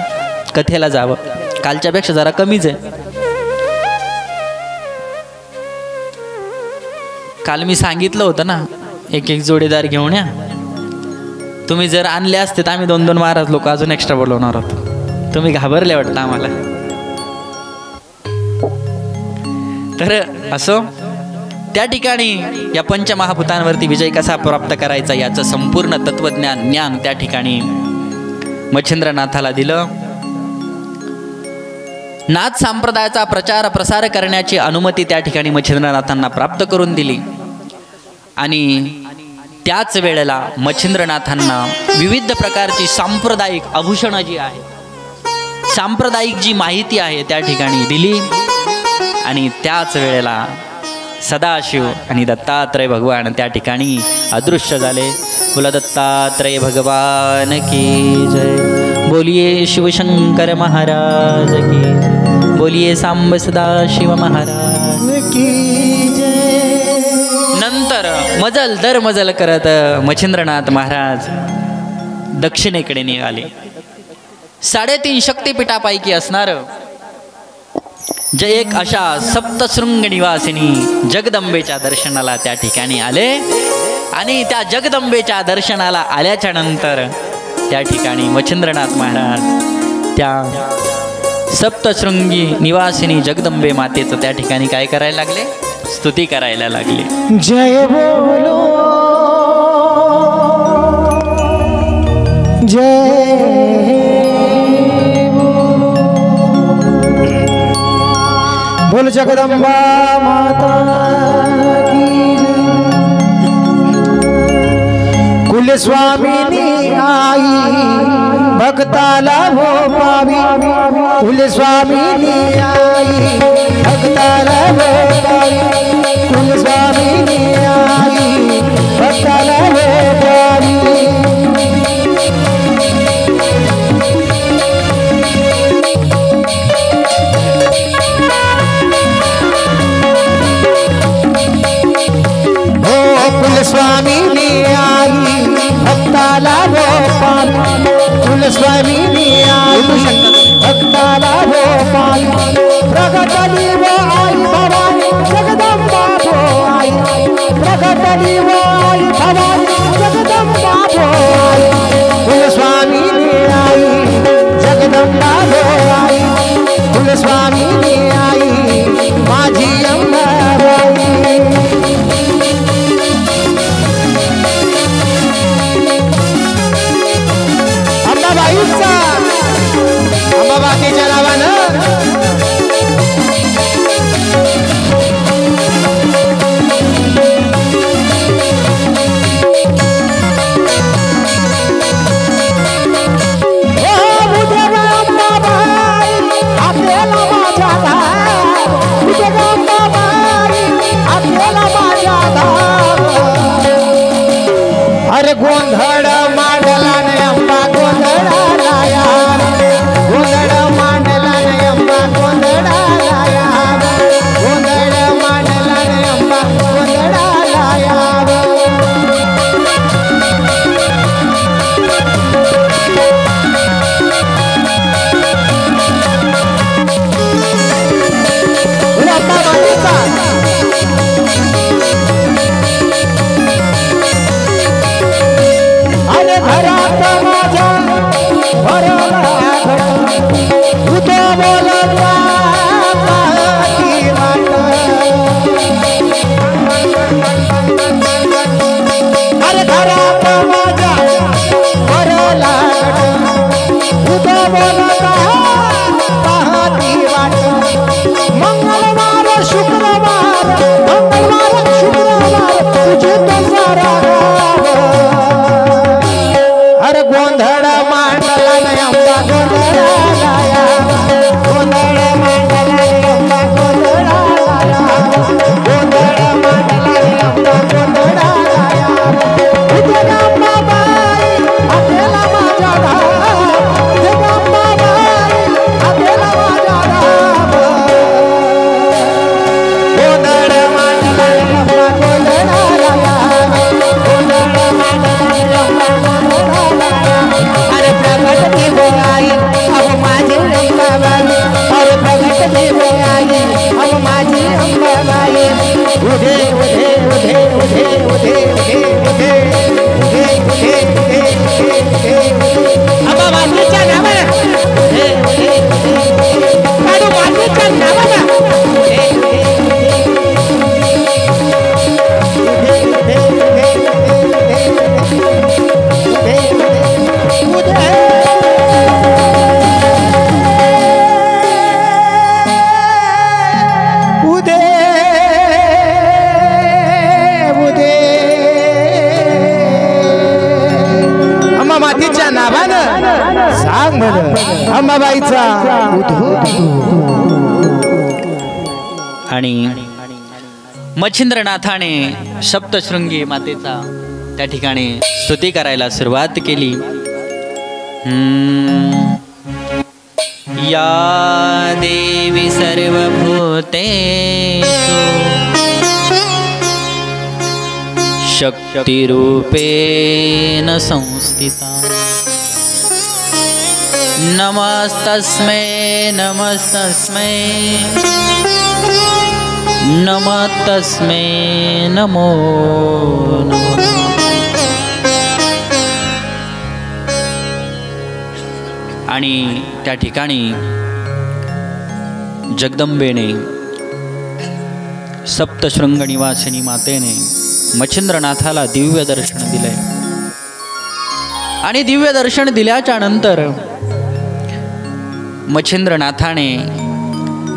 A: कथेला जावं. कालच्यापेक्षा जरा कमीच आहे. काल मी सांगितलं होतं ना, एक एक जोडीदार घेऊन या. तुम्ही जर आणले असते तर आम्ही 2-2 महाराज लोक अजून एक्स्ट्रा बोलवणार आहोत. तुम्ही घाबरले वाटतं आम्हाला. तर असो, त्या ठिकाणी या पंचमहाभूतांवरती विजय कसा प्राप्त करायचा याचं संपूर्ण तत्वज्ञान ज्ञान त्या ठिकाणी मच्छिंद्रनाथाला दिलं. नाथ संप्रदायाचा प्रचार प्रसार करण्याची अनुमती त्या ठिकाणी मच्छिंद्रनाथांना प्राप्त करून दिली. आणि त्याच वेळेला मच्छिंद्रनाथांना विविध प्रकारची सांप्रदायिक आभूषणं जी आहे, सांप्रदायिक जी माहिती आहे त्या ठिकाणी दिली. आणि त्याच वेळेला सदाशिव आणि दत्तात्रय भगवान त्या ठिकाणी अदृश्य झाले. बोला दत्तात्रय भगवान की जय. बोलिये शिवशंकर महाराज की जय. बोलिये सांब सदाशिव महाराज की जय. नंतर मजल दर मजल करत मच्छिंद्रनाथ महाराज दक्षिणेकडे निघाले. 3.5 शक्तिपीठापैकी असणार जे एक अशा सप्तशृंग निवासिनी जगदंबेच्या दर्शनाला त्या ठिकाणी आले. आणि त्या जगदंबेच्या दर्शनाला आल्याच्या नंतर त्या ठिकाणी मच्छिंद्रनाथ महाराज त्या सप्तशृंगी निवासिनी जगदंबे मातेचं त्या ठिकाणी काय करायला लागले? स्तुती करायला लागले.
B: जय बोलो जय बोल जगदंबा माता की कुलस्वामिनी आई भक्ताला हो पावी. कुलस्वामिनी आई भक्ताला हो पावी. कुलस्वामिनी आई भक्ताला हो पावी. कुलस्वामिनी आई भक्ताला हो पावी. कुलस्वामिनी आई भक्ताला हो पावी. प्रगटली वो आई भवानी जगदंबा हो आई. प्रगटली वो आई भवानी जगदंबा हो आई. कुलस्वामिनी आई जगदंबा हो आई. कुलस्वामिनी आई माझी अंबाबाई. अंबाबाईच्या नावानं अरे गोंधळ मांडला नाही अंबा गोंधळाला यार गोंधळ मांडला नाही अंबा गोंधळाला यार गोंधळ मांडला नाही अंबा गोंधळाला यार घरात माझ्या भरला तू बोलता ती वाट अरे घरात माझ्या भरला तू बोलता ती वाट मंगळवार शुक्रवार तुझे तो सारा अरे गोंधळ मांडला नाही अंबा गोंधळाला गोंधळ मांडला नाही अंबा गोंधळाला गोंधळ मांडला नाही अंबा गोंधळाला उद्या अंबाबाई आपल्याला माझ्या धाम उद्या अंबाबाई आपल्याला माझ्या धाम गोंधळ मांडला नाही अंबा गोंधळाला गोंधळ मांडला नाही अंबा अरे प्रगट देव आई अब माझी अंबाबाई अरे प्रगट देव आई अब माझी अंबाबाई उधे उधे उधे उधे उधे उधे उधे उधे उधे उधे उधे अंबाबाईच्या नावानं उधे उधे उधे काढू बाजूच्या नावानं उधे उधे मातीच्या नावानं सांग म्हण अंबाबाईचा
A: आणि मच्छिंद्रनाथाने सप्तशृंगी मातेचा त्या ठिकाणी स्तुती करायला सुरुवात केली. या देवी सर्वभूतेषु शक्तिरूपेण संस्थिता नमस्तस्मै नमस्तस्मै नमस्तस्मै नमो नमः. आणि त्या ठिकाणी जगदंबेने सप्तशृंग निवासिनी मातेने मच्छिंद्रनाथाला दिव्य दर्शन दिलंय. आणि दिव्य दर्शन दिल्याच्या नंतर मच्छिंद्रनाथाने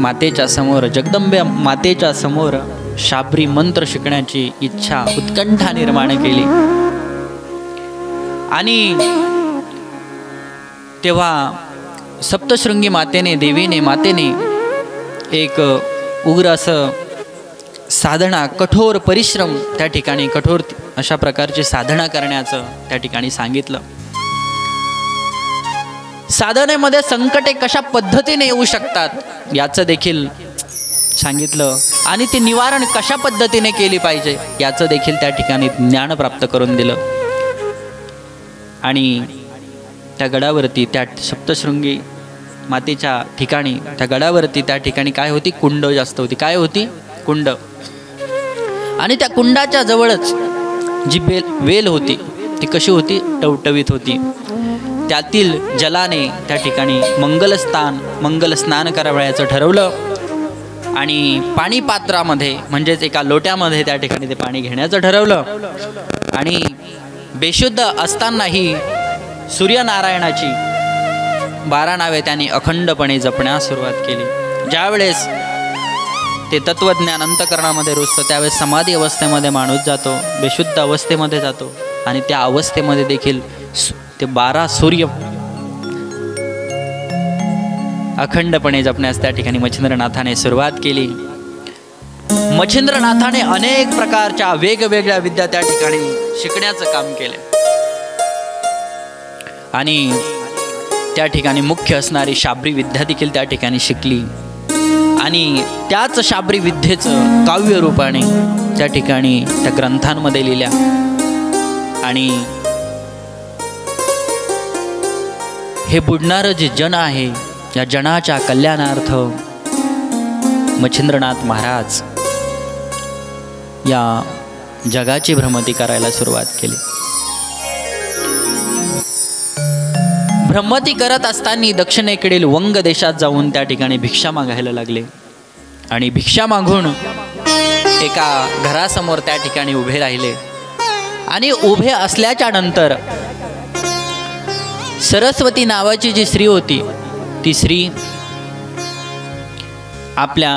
A: मातेच्या समोर जगदंबे मातेच्या समोर शाबरी मंत्र शिकण्याची इच्छा उत्कंठा निर्माण केली. आणि तेव्हा सप्तशृंगी मातेने मातेने एक उग्र असं साधना कठोर परिश्रम त्या ठिकाणी कठोर अशा प्रकारची साधना करण्याचं त्या ठिकाणी सांगितलं. साधनेमध्ये संकटे कशा पद्धतीने येऊ शकतात याचं देखील सांगितलं आणि ते निवारण कशा पद्धतीने केली पाहिजे याचं देखील त्या ठिकाणी ज्ञान प्राप्त करून दिलं. आणि त्या गडावरती त्या सप्तशृंगी मातेच्या ठिकाणी त्या गडावरती त्या ठिकाणी काय होती कुंड जास्त होती. काय होती कुंड. आणि त्या कुंडाच्या जवळच जी वेल होती ती कशी होती टवटवीत होती. त्यातील जलाने त्या ठिकाणी मंगल स्नान करावयाचं ठरवलं. आणि पाणी पात्रामध्ये म्हणजेच एका लोट्यामध्ये त्या ठिकाणी ते पाणी घेण्याचं ठरवलं. आणि बेशुद्ध असतानाही सूर्यनारायणाची 12 नावे त्यांनी अखंडपणे जपण्यास सुरुवात केली. ज्यावेळेस ते तत्वज्ञान अंतःकरणामध्ये रुजतं त्यावेळेस समाधी अवस्थेमध्ये माणूस जातो, बेशुद्ध अवस्थेमध्ये जातो आणि त्या अवस्थेमध्ये देखील ते 12 सूर्य अखंडपणे जपण्यास त्या ठिकाणी मच्छिंद्रनाथाने सुरुवात केली. मच्छिंद्रनाथाने अनेक प्रकारच्या वेगवेगळ्या विद्या त्या ठिकाणी शिकण्याचं काम केलं आणि त्या ठिकाणी मुख्य असणारी शाबरी विद्या देखील त्या ठिकाणी शिकली आणि त्याच शाबरी विद्येचं काव्य रूपाने त्या ठिकाणी त्या ग्रंथांमध्ये लिहिल्या आणि हे बुडणारं जे जन आहे या जनाच्या कल्याणार्थ मच्छिंद्रनाथ महाराज या जगाची भ्रमंती करायला सुरुवात केली. भ्रमंती करत असताना दक्षिणेकडील वंग देशात जाऊन त्या ठिकाणी भिक्षा मागायला लागले आणि भिक्षा मागून एका घरासमोर त्या ठिकाणी उभे राहिले आणि उभे असल्याच्या नंतर सरस्वती नावाची जी स्त्री होती ती स्त्री आपल्या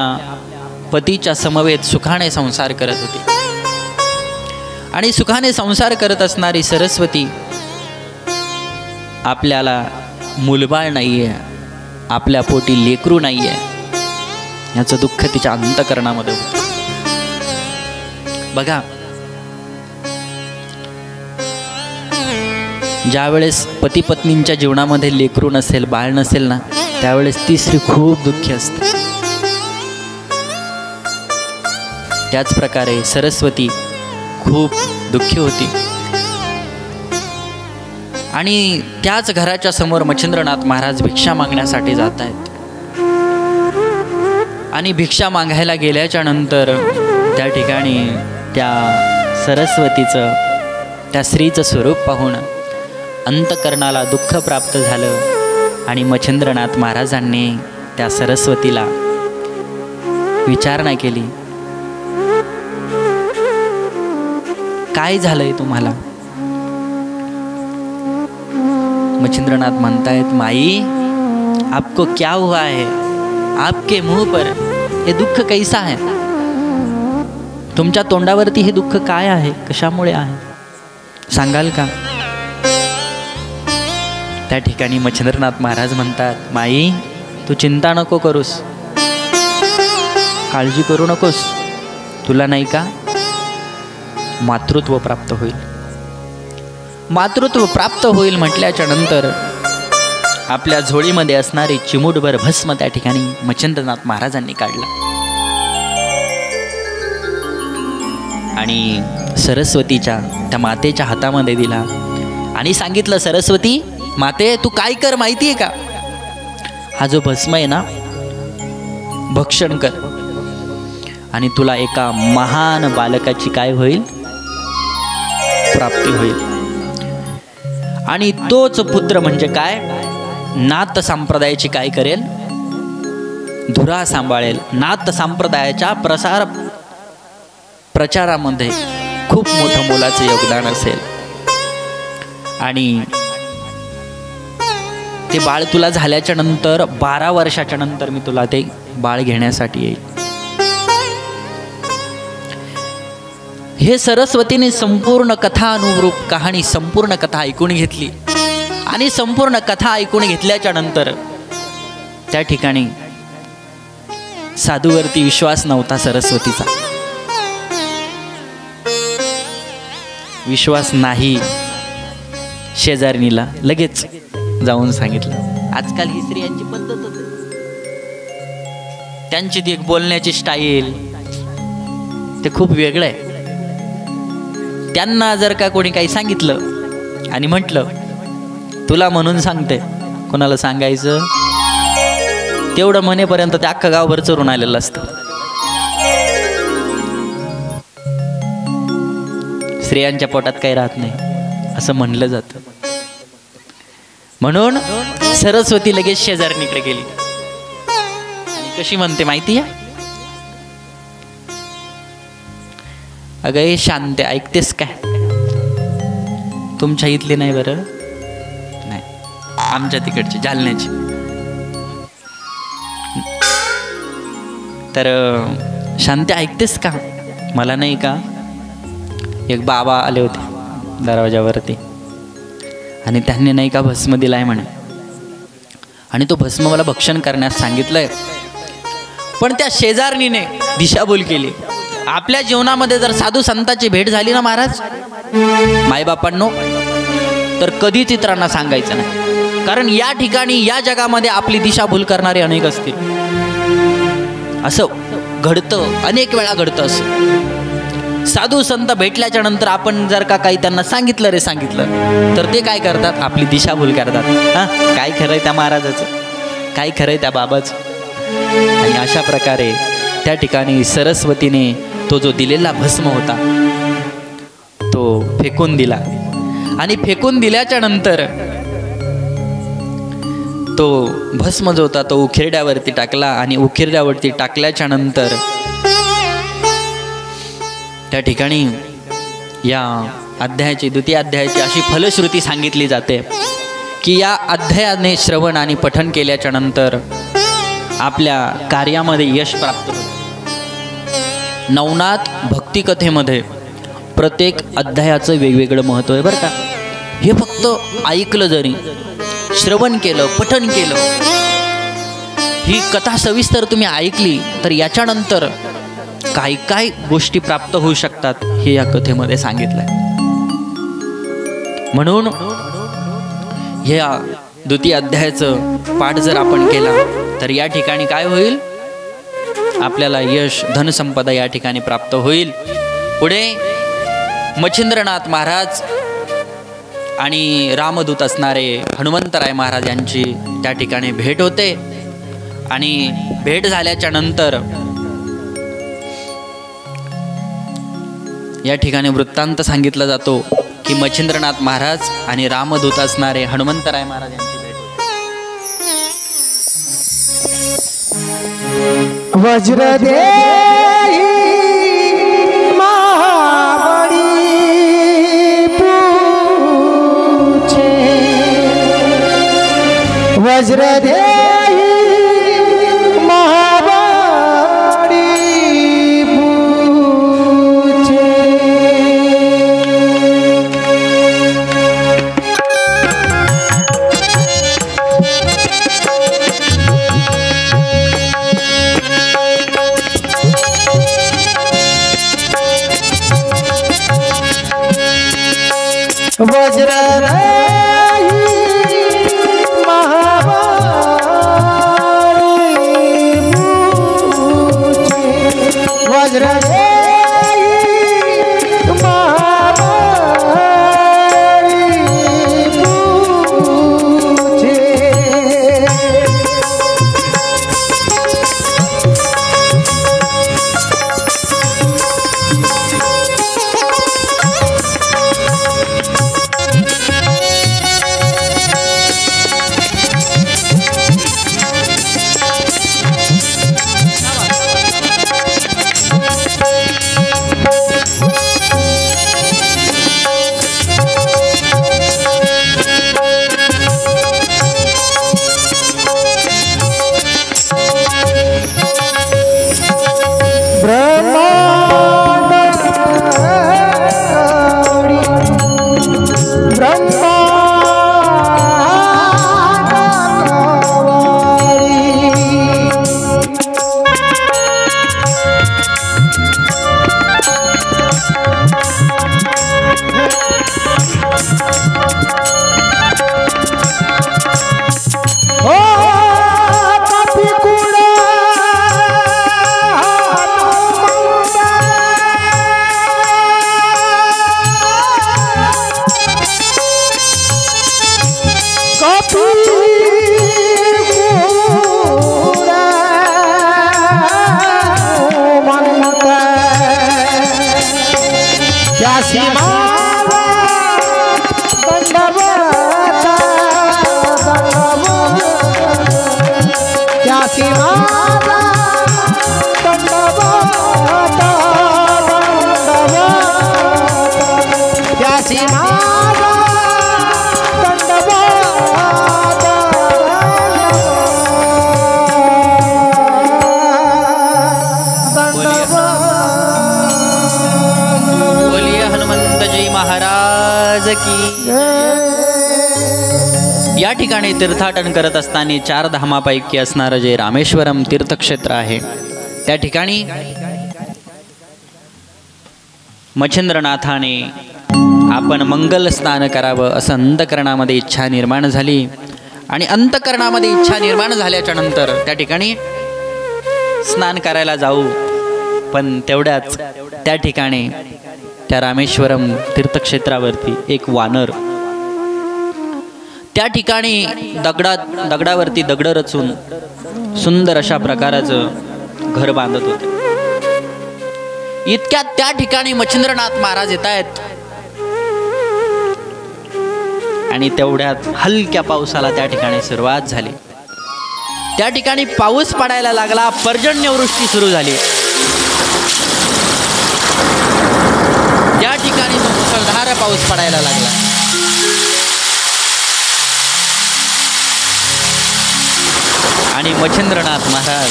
A: पतीच्या समवेत सुखाने संसार करत होती आणि सुखाने संसार करत असणारी सरस्वती आपल्याला मुलबाळ नाहीये, आपल्या पोटी लेकरू नाहीये याचं दुःख तिच्या अंतःकरणामध्ये होतं. बघा, ज्यावेळेस पती पत्नींच्या जीवनामध्ये लेकरू नसेल, बाळ नसेल ना, त्यावेळेस ती स्त्री खूप दुःखी असते. त्याच प्रकारे सरस्वती खूप दुःखी होती आणि त्याच घराच्या समोर मच्छिंद्रनाथ महाराज भिक्षा मागण्यासाठी जात आहेत आणि भिक्षा मागायला गेल्याच्या नंतर त्या ठिकाणी त्या सरस्वतीचं, त्या स्त्रीचं स्वरूप पाहून अंतःकरणाला दुःख प्राप्त झालं आणि मच्छिंद्रनाथ महाराजांनी त्या सरस्वतीला विचारणा केली, काय झालंय तुम्हाला? मच्छिंद्रनाथ म्हणतायत, माई आपको क्या हुआ है? आपके मुंह पर हे दुःख कैसा है? तुमच्या तोंडावरती हे दुःख काय आहे, कशामुळे आहे, सांगाल का? त्या ठिकाणी मच्छिंद्रनाथ महाराज म्हणतात, माई तू चिंता नको करूस, काळजी करू नकोस, तुला नाही का मातृत्व प्राप्त होईल. मातृत्व प्राप्त होईल म्हटल्याच्या नंतर आपल्या झोळीमध्ये असणारी चिमूटभर भस्म त्या ठिकाणी मच्छिंद्रनाथ महाराजांनी काढला आणि सरस्वतीच्या त्या मातेच्या हातामध्ये दिला आणि सांगितलं, सरस्वती माते तू काय कर माहितीये का? हा जो भस्म आहे ना, भक्षण कर आणि तुला एका महान बालकाची काय होईल, प्राप्ती होईल. आणि तोच पुत्र म्हणजे काय, नाथ संप्रदायाची काय करेल, धुरा सांभाळेल. नाथ संप्रदायाच्या प्रचारामध्ये खूप मोठं मोलाचं योगदान असेल आणि ते बाळ तुला झाल्याच्या नंतर 12 वर्षाच्या नंतर मी तुला ते बाळ घेण्यासाठी येईल. हे सरस्वतीने संपूर्ण कथा अनुरूप कहाणी, संपूर्ण कथा ऐकून घेतली आणि संपूर्ण कथा ऐकून घेतल्याच्या नंतर त्या ठिकाणी साधूवरती विश्वास नव्हता सरस्वतीचा. विश्वास नाही, शेजारणीला लगेच जाऊन सांगितलं. आजकाल ही स्त्रियांची पद्धतच आहे, त्यांची ती एक बोलण्याची स्टाईल ते खूप वेगळं आहे. त्यांना जर का कोणी काही सांगितलं आणि म्हटलं तुला म्हणून सांगते, कोणाला सांगायचं, तेवढं म्हणेपर्यंत ते अख्खं गावभर चरून आलेलं असतं. स्त्रियांच्या पोटात काही राहत नाही असं म्हणलं जातं. म्हणून सरस्वती लगेच शेजारणीकडे गेली आणि कशी म्हणते माहिती आहे, अगं हे शांत ऐकतेस काय, तुमच्या इथली नाही बरं, नाही आमच्या तिकडची जालन्याची. तर शांती ऐकतेस का? मला नाही का, एक बाबा आले होते दरवाजावरती आणि त्यांनी नाही का भस्म दिलाय म्हणे, आणि तो भस्म मला भक्षण करण्यास सांगितलंय. पण त्या शेजारणीने दिशाभूल केली. आपल्या जीवनामध्ये जर साधू संतांची भेट झाली ना महाराज, मायबापांनो, तर कधीच इतरांना सांगायचं नाही. कारण या ठिकाणी या जगामध्ये आपली दिशाभूल करणारे अनेक असतील. असं घडतं, अनेक वेळा घडतं. असं साधू संत भेटल्याच्या नंतर आपण जर का काही त्यांना सांगितलं रे सांगितलं, तर ते काय करतात, आपली दिशाभूल करतात. हां, काय खरंय त्या महाराजाचं, काय खरंय त्या बाबाचं. आणि अशा प्रकारे त्या ठिकाणी सरस्वतीने तो जो दिलेला भस्म होता तो फेकून दिला. आणि फेकून दिल्याच्या नंतर तो भस्म जो होता तो उखिरड्यावरती टाकला. आणि उखिरड्यावरती टाकल्याच्या नंतर त्या ठिकाणी या अध्यायाची, द्वितीय अध्यायाची अशी फलश्रुती सांगितली जाते की या अध्यायाने श्रवण आणि पठन केल्याच्या नंतर आपल्या कार्यामध्ये यश प्राप्त होते. नवनाथ भक्तिकथेमध्ये प्रत्येक अध्यायाचं वेगवेगळं महत्त्व आहे बरं का. हे फक्त ऐकलं जरी, श्रवण केलं, पठन केलं, ही कथा सविस्तर तुम्ही ऐकली तर याच्यानंतर काय काय गोष्टी प्राप्त होऊ शकतात हे या कथेमध्ये सांगितलंय. म्हणून या द्वितीय अध्यायाचं पाठ जर आपण केला तर या ठिकाणी काय होईल, आपल्याला यश, धनसंपदा या ठिकाणी प्राप्त होईल. पुढे मच्छिंद्रनाथ महाराज आणि रामदूत असणारे हनुमंतराय महाराज यांची त्या ठिकाणी भेट होते. आणि भेट झाल्याच्या नंतर या ठिकाणी वृत्तांत सांगितला जातो की मच्छिंद्रनाथ महाराज आणि रामदूत असणारे हनुमंतराय महाराज यांची भेट होते.
B: वज्रदेही महाबळी पूछे, वज्रदेही महाबळी पूछे. वज्रदेही महाबळी पूछे, वज्रदेही महाबळी पूछे.
A: या ठिकाणी तीर्थाटन करत असताना 4 धामापैकी असणारं जे रामेश्वरम तीर्थक्षेत्र आहे त्या ठिकाणी मच्छिंद्रनाथाने आपण मंगल स्नान करावं असं अंतकरणामध्ये इच्छा निर्माण झाली आणि अंतकरणामध्ये इच्छा निर्माण झाल्याच्या नंतर त्या ठिकाणी स्नान करायला जाऊ, पण तेवढ्याच त्या ठिकाणी त्या रामेश्वरम तीर्थक्षेत्रावरती एक वानर त्या ठिकाणी दगडावरती दगड रचून सुंदर अशा प्रकाराचं घर बांधत होते. इतक्यात त्या ठिकाणी मच्छिंद्रनाथ महाराज येत आहेत आणि तेवढ्यात हलक्या पावसाला त्या ठिकाणी सुरुवात झाली. त्या ठिकाणी पाऊस पडायला लागला, पर्जन्यवृष्टी सुरू झाली. त्या ठिकाणी मुसळधार पाऊस पडायला लागला. आणि मच्छिंद्रनाथ महाराज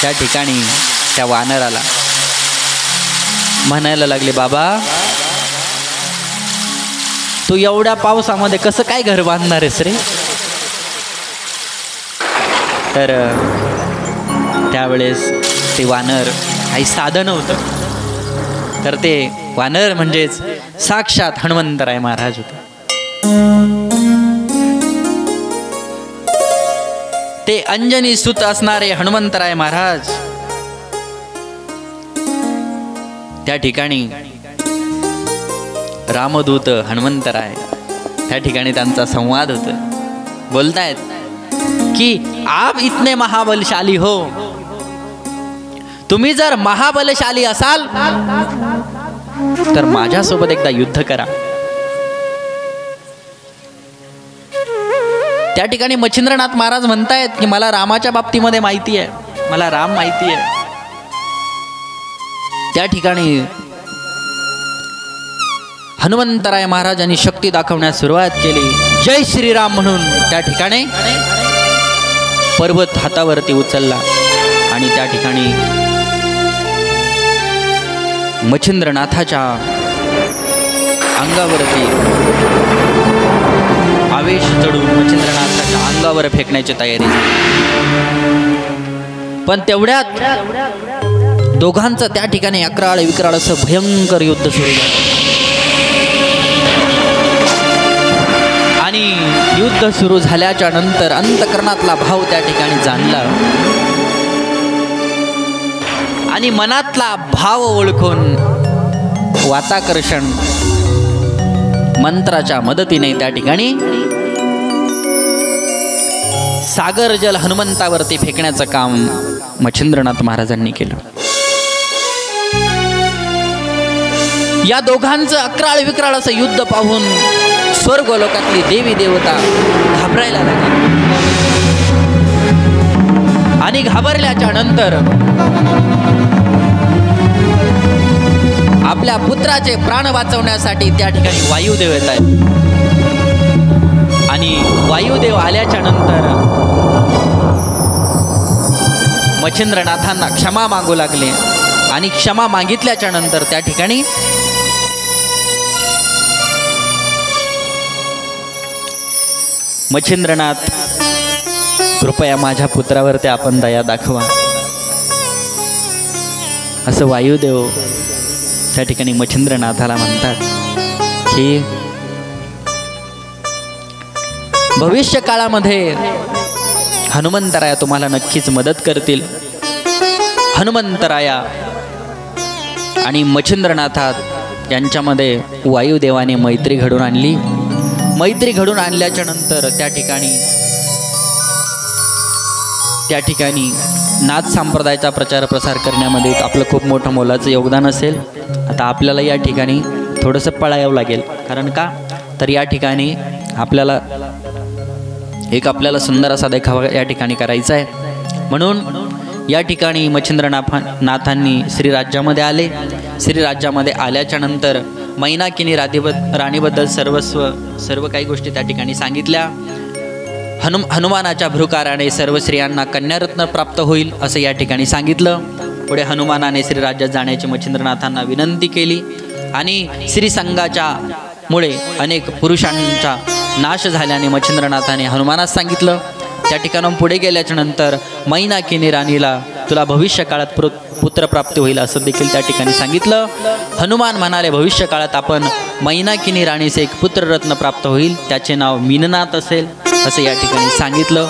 A: त्या ठिकाणी त्या वानराला म्हणायला लागले, बाबा तू एवढ्या पावसामध्ये कसं काय घर बांधणार आहेस रे? तर त्यावेळेस ते वानर काही साधं नव्हतं, तर ते वानर म्हणजेच साक्षात हनुमंतराय महाराज होते. ते अंजनी सुत असणारे हनुमंतराय महाराज त्या ठिकाणी रामदूत हनुमंतराय त्या ठिकाणी त्यांचा संवाद होतो. बोलतायत की आप इतने महाबलशाली हो, तुम्ही जर महाबलशाली असाल तर माझ्यासोबत एकदा युद्ध करा. त्या ठिकाणी मच्छिंद्रनाथ महाराज म्हणतायत की मला रामाच्या बाबतीमध्ये माहिती आहे, मला राम माहिती आहे. त्या ठिकाणी हनुमंतराय महाराजांनी शक्ती दाखवण्यास सुरुवात केली. जय श्रीराम म्हणून त्या ठिकाणी पर्वत हातावरती उचलला आणि त्या ठिकाणी मच्छिंद्रनाथाच्या अंगावरती आवेश चढून मच्छिंद्रनाथाच्या अंगावर फेकण्याची तयारी. पण तेवढ्यात दोघांचं त्या ठिकाणी अक्राळ विक्राळ असं भयंकर युद्ध सुरू झालं. आणि युद्ध सुरू झाल्याच्या नंतर अंतकरणातला भाव त्या ठिकाणी जाणला आणि मनातला भाव ओळखून वाताकर्षण मंत्राच्या मदतीने त्या ठिकाणी सागर जल हनुमंतावरती फेकण्याचं काम मच्छिंद्रनाथ महाराजांनी केलं. या दोघांचं अक्राळ विक्राळ असं युद्ध पाहून स्वर्गलोकातली देवी देवता घाबरायला लागली आणि घाबरल्याच्या नंतर आपल्या पुत्राचे प्राण वाचवण्यासाठी त्या ठिकाणी वायुदेव येत आहेत. आणि वायुदेव आल्याच्या नंतर मच्छिंद्रनाथांना क्षमा मागू लागले आणि क्षमा मागितल्याच्या नंतर त्या ठिकाणी मच्छिंद्रनाथ कृपया माझ्या पुत्रावरती आपण दया दाखवा असं वायुदेव त्या ठिकाणी मच्छिंद्रनाथाला म्हणतात की भविष्य काळामध्ये हनुमंतराया तुम्हाला नक्कीच मदत करतील. हनुमंतराया आणि मच्छिंद्रनाथात यांच्यामध्ये वायुदेवाने मैत्री घडून आणली. मैत्री घडून आणल्याच्या नंतर त्या ठिकाणी नाथ संप्रदायाचा प्रचार प्रसार करण्यामध्ये आपलं खूप मोठं मोलाचं योगदान असेल. आता आपल्याला या ठिकाणी थोडंसं पळायला लागेल. कारण का तर या ठिकाणी आपल्याला सुंदर असा देखावा या ठिकाणी करायचा आहे. म्हणून या ठिकाणी मच्छिंद्रनाथांनी श्रीराज्यामध्ये आले. श्रीराज्यामध्ये आल्याच्या नंतर मैनाकिनी राणीबद्दल सर्व काही गोष्टी त्या ठिकाणी सांगितल्या. हनुमानाच्या भ्रुकाराने सर्व स्त्रियांना कन्यारत्न प्राप्त होईल असं या ठिकाणी सांगितलं. पुढे हनुमानाने श्रीराज्यात जाण्याची मच्छिंद्रनाथांना विनंती केली आणि श्रीसंगाच्या मुळे अनेक पुरुषांच्या नाश झाल्याने मच्छिंद्रनाथाने हनुमानास सांगितलं. त्या ठिकाणाहून पुढे गेल्याच्या नंतर मैनाकिनी राणीला तुला भविष्य काळात पुत्र प्राप्ती होईल असं देखील त्या ठिकाणी सांगितलं. हनुमान म्हणाले भविष्य काळात आपण मैनाकिनी राणीचे एक पुत्ररत्न प्राप्त होईल, त्याचे नाव मीननाथ असेल असं या ठिकाणी सांगितलं.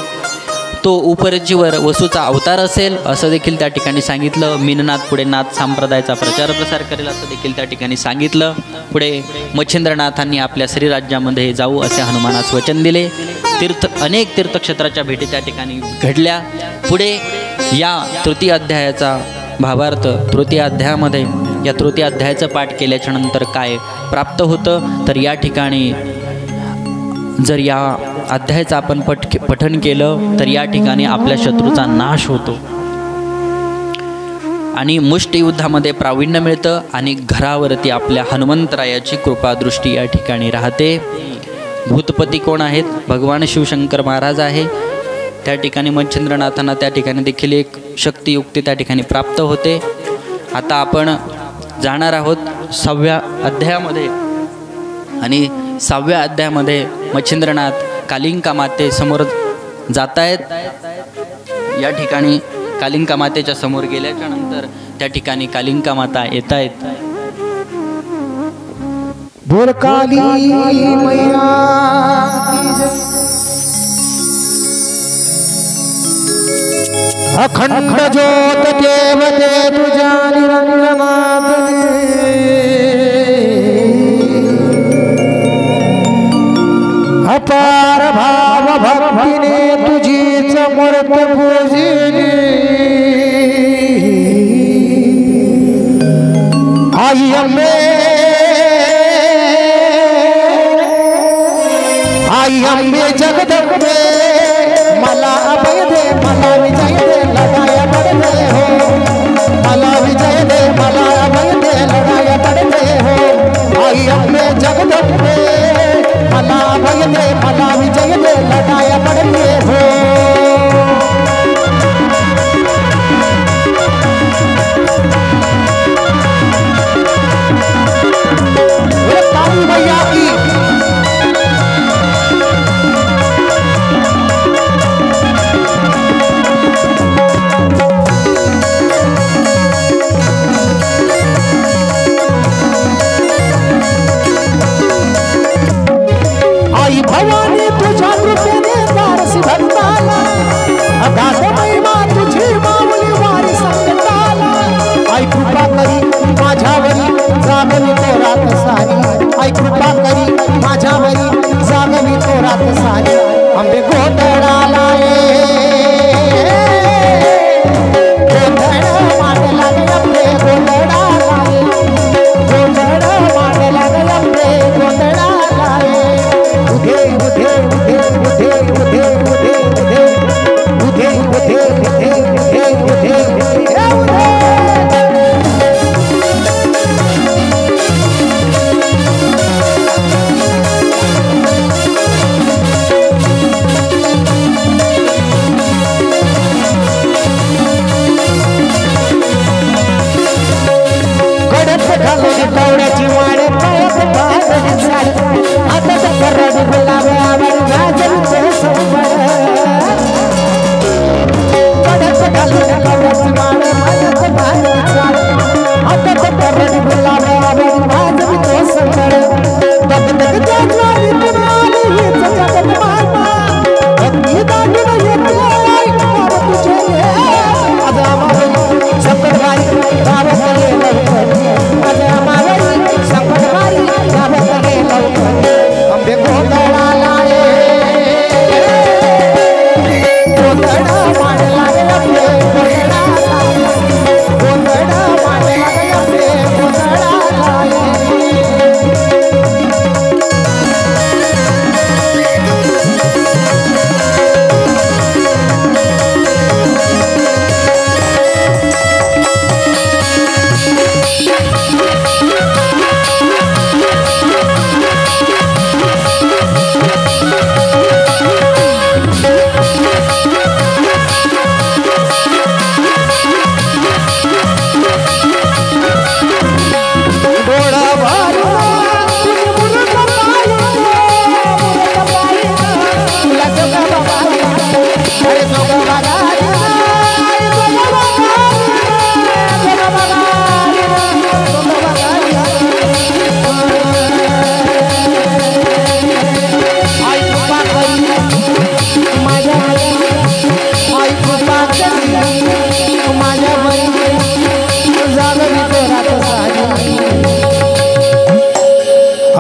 A: तो उपरजीवर वसूचा अवतार असेल असं देखील त्या ठिकाणी सांगितलं. मीननाथ पुढे नाथ संप्रदायाचा प्रचार प्रसार करेल असं देखील त्या ठिकाणी सांगितलं. पुढे मच्छिंद्रनाथांनी आपल्या श्रीराज्यामध्ये जाऊ असे हनुमानास वचन दिले. अनेक तीर्थक्षेत्राच्या भेटी त्या ठिकाणी घडल्या. पुढे या तृतीय अध्यायाचा भावार्थ तृतीय अध्यायामध्ये या तृतीय अध्यायाचं पाठ केल्याच्या नंतर काय प्राप्त होतं तर या ठिकाणी जर या अध्यायाचं आपण पठन केलं तर या ठिकाणी आपल्या शत्रूचा नाश होतो आणि मुष्टियुद्धामध्ये प्रावीण्य मिळतं आणि घरावरती आपल्या हनुमंतरायाची कृपादृष्टी या ठिकाणी राहते. भूतपती कोण आहेत? भगवान शिवशंकर महाराज आहे. त्या ठिकाणी मच्छिंद्रनाथांना त्या ठिकाणी देखील एक शक्तियुक्ती त्या ठिकाणी प्राप्त होते. आता आपण जाणार आहोत 6व्या अध्यायामध्ये आणि 6व्या अध्यायामध्ये मच्छिंद्रनाथ कालिंका मातेसमोर जात आहेत. या ठिकाणी कालिंका मातेच्या समोर गेल्याच्या नंतर त्या ठिकाणी कालिंका माता येत आहेत.
B: बोल काली मैया अखंड ज्योत देवते तुझ्या निरंजनात अपार भाव भक्तीने तुझीच मूर्त पूजिली. आई अंबे आई अंबे जगदंबे मला अभय दे मला विजय दे लढाया पडते हो. मला विजय दे मला अभय दे लढाया पडते हो. आई अंबे जगदंबे मला अभय दे मला विजय दे लढाया पडते हो. मैया की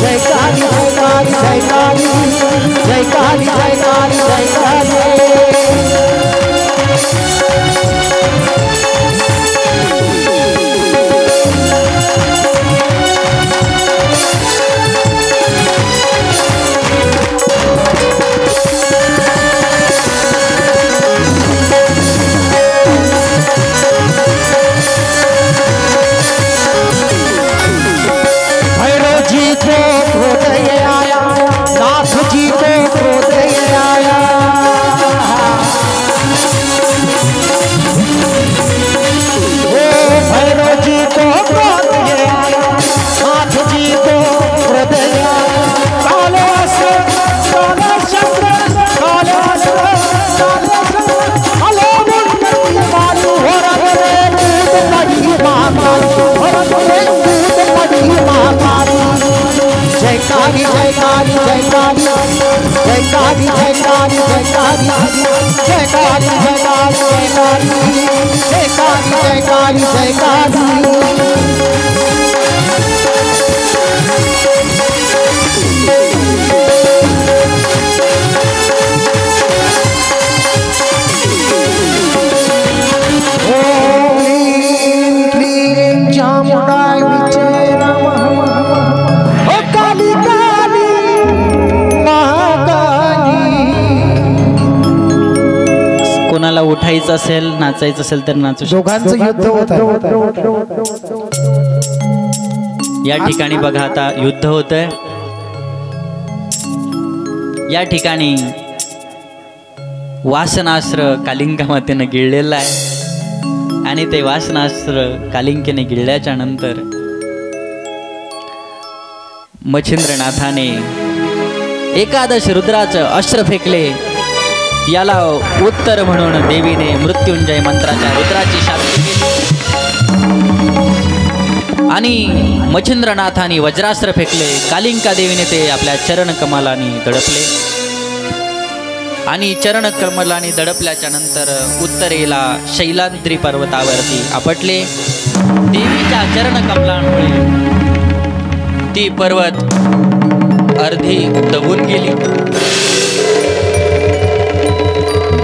B: जय काली जय काली जय काली जय काली जय काली जय काली। जय काली जय काली जय काली जय काली जय काली जय काली जय काली जय काली जय काली जय काली जय काली
A: कोणाला उठायचं असेल नाचायचं असेल तर नाचू शकतो।
B: दोघांचं युद्ध होत आहे।
A: या ठिकाणी बघा आता युद्ध होतंय। या ठिकाणी वासनास्त्र कालिंका मातेने गिळलेलं आहे आणि ते वासनास्त्र कालिंकेने गिळल्याच्या नंतर मच्छिंद्रनाथाने एकादश रुद्राचं अस्त्र फेकले। याला उत्तर म्हणून देवीने मृत्युंजय मंत्राच्या रुद्राची शांती केली आणि मच्छिंद्रनाथाने वज्रास्त्र फेकले। कालिंका देवीने ते आपल्या चरण कमलाने दडपले आणि चरण कमलाने दडपल्याच्या नंतर उत्तरेला शैलाद्री पर्वतावरती आपटले। देवीच्या चरण कमलांमुळे ती पर्वत अर्धी दबून गेली।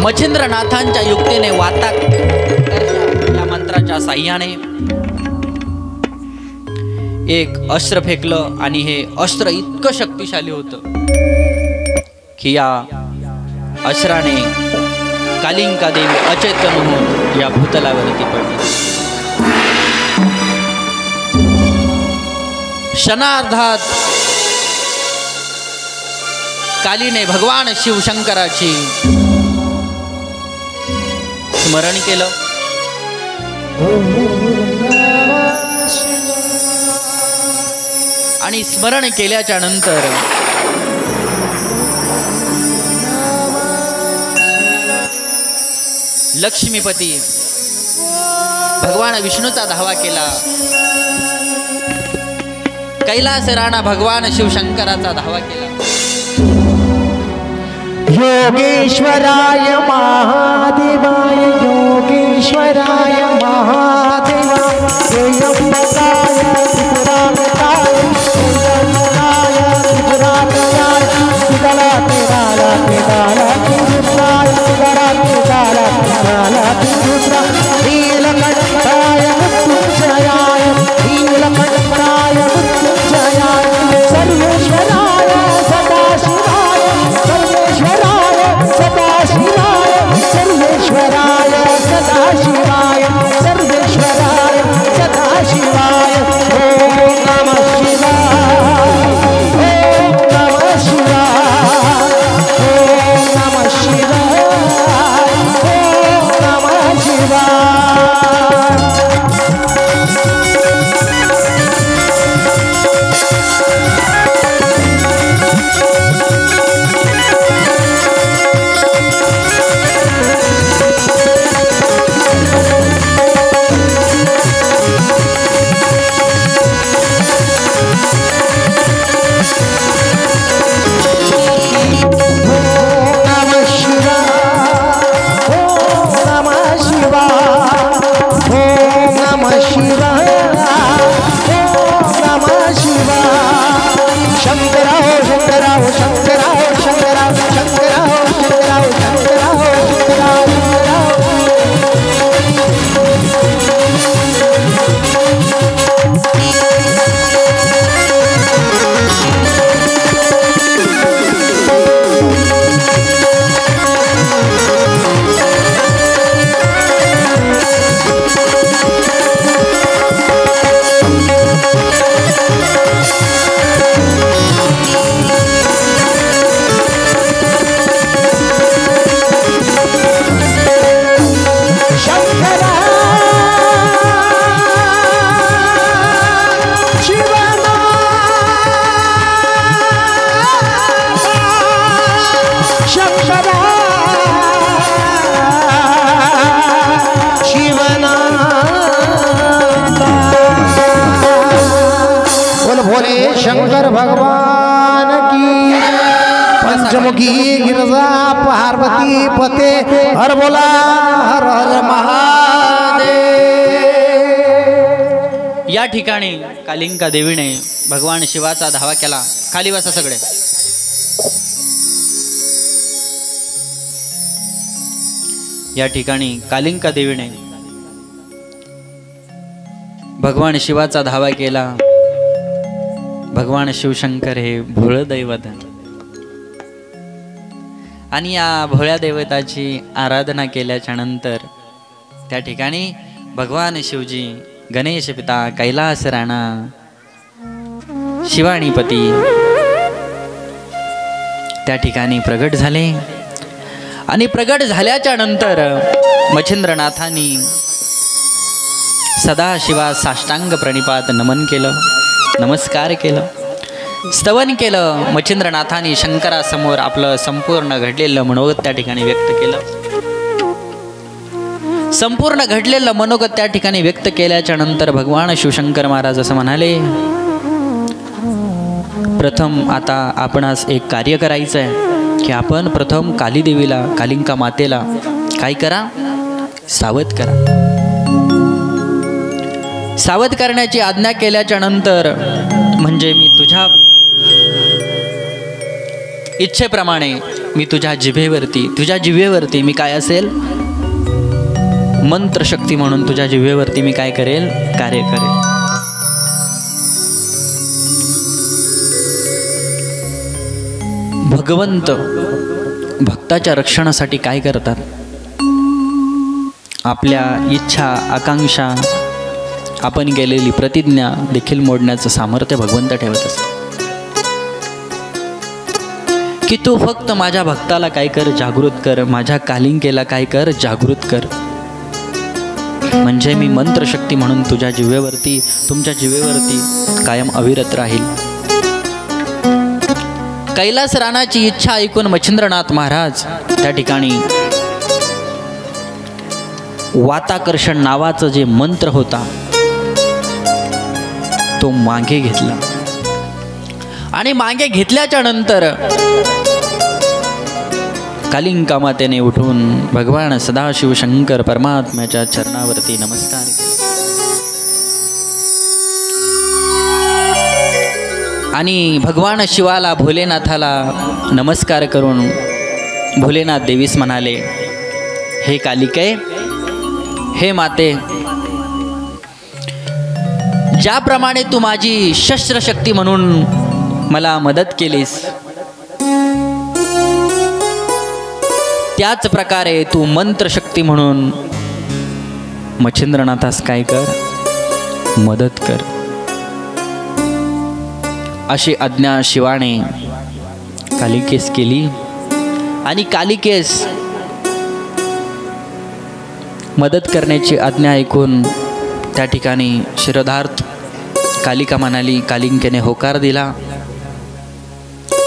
A: मच्छिंद्रनाथांच्या युक्तीने वाता या मंत्राच्या साह्याने एक अस्त्र फेकलं आणि हे अस्त्र इतकं शक्तिशाली होतं की या अस्त्राने कालिंका देवी अचेतन होऊन या भूतलावरती पडली। क्षणार्धात कालीने भगवान शिवशंकराची स्मरण केलं आणि स्मरण केल्याच्या नंतर लक्ष्मीपती भगवान विष्णूचा धावा केला। कैलास राणा भगवान शिवशंकराचा धावा केला।
B: योगेश्वराय महादेवाय योगेश्वराय महादेवाय त्र्यंबकाय त्रिपुरांतकाय त्र्यंबकाय त्रिपुरांतकाय त्रिदलातेदाला तेदाला त्रिपुत्राय त्रिदलातेदाला तेदाला त्रिपुत्रा नीलकण्ठाय मृत्युंजयाय नीलकण्ठाय मृत्युंजयाय सर्वेश्वराय सदाशिवाय सर्वेश्वराय सदाशिवाय सर्वेश्वराय सदाशिवाय सर्वेश्वराय सदाशिवाय ओम नमः शिवाय ओम नमः शिवाय ओम नमः शिवाय ओम नमः शिवाय। की गिरजा पार्वती पते हर बोला हर हर महादेव।
A: या ठिकाणी कालिंका देवीने भगवान शिवाचा धावा केला। खाली बसा सगळे। या ठिकाणी कालिंका देवीने भगवान शिवाचा धावा केला। भगवान शिवशंकर हे भोळ दैवत आणि या भोळ्या दैवताची आराधना केल्याच्या नंतर त्या ठिकाणी भगवान शिवजी गणेश पिता कैलास राणा शिवाणीपती त्या ठिकाणी प्रगट झाले आणि प्रगट झाल्याच्या नंतर मच्छिंद्रनाथांनी सदाशिवा साष्टांग प्रणिपात नमन केलं, नमस्कार केलं, स्तवन केलं। मच्छिंद्रनाथांनी शंकरासमोर आपलं संपूर्ण घडलेलं मनोगत त्या ठिकाणी व्यक्त केलं। संपूर्ण घडलेलं मनोगत त्या ठिकाणी व्यक्त केल्याच्या नंतर भगवान शिवशंकर महाराज असं म्हणाले, प्रथम आता आपणास एक कार्य करायचं आहे की आपण प्रथम काली देवीला, कालिंका मातेला काय करा, सावध करा। सावध करण्याची आज्ञा केल्याच्या नंतर म्हणजे मी तुझ्या इच्छेप्रमाणे मी तुझ्या जिभेवरती मी काय असेल मंत्रशक्ती म्हणून तुझ्या जिभेवरती मी काय करेल, कार्य करेल। भगवंत भक्ताच्या रक्षणासाठी काय करतात, आपल्या इच्छा आकांक्षा आपण गेलेली प्रतिज्ञा देखील मोडण्याचं सामर्थ्य भगवंत ठेवत असतात की तू फक्त माझ्या भक्ताला काय कर, जागृत कर, माझ्या कालिंकेला काय कर, जागृत कर, म्हणजे मी मंत्रशक्ती म्हणून तुझ्या जिव्हेवरती, तुमच्या जिव्हेवरती कायम अविरत राहील। कैलास राणाची इच्छा ऐकून मच्छिंद्रनाथ महाराज त्या ठिकाणी वाताकर्षण नावाचं जे मंत्र होता तो मागे घेतला आणि मागे घेतल्याच्या नंतर कालिंका मातेने उठून भगवान सदाशिव शंकर परमात्म्याच्या चरणावरती नमस्कार केला आणि भगवान शिवाला, भोलेनाथाला नमस्कार करून भोलेनाथ देवीस म्हणाले, हे कालिके, हे माते, ज्याप्रमाणे तू माझी शस्त्रशक्ती म्हणून मला मदत केलीस, त्याच प्रकारे तू मंत्रशक्ती म्हणून मच्छिंद्रनाथास काय कर, मदत कर। अशी आज्ञा शिवाने कालिकेस केली आणि कालिकेस मदत करण्याची आज्ञा ऐकून त्या ठिकाणी शिरोधार्थ कालिका म्हणाली, कालिंकेने होकार दिला।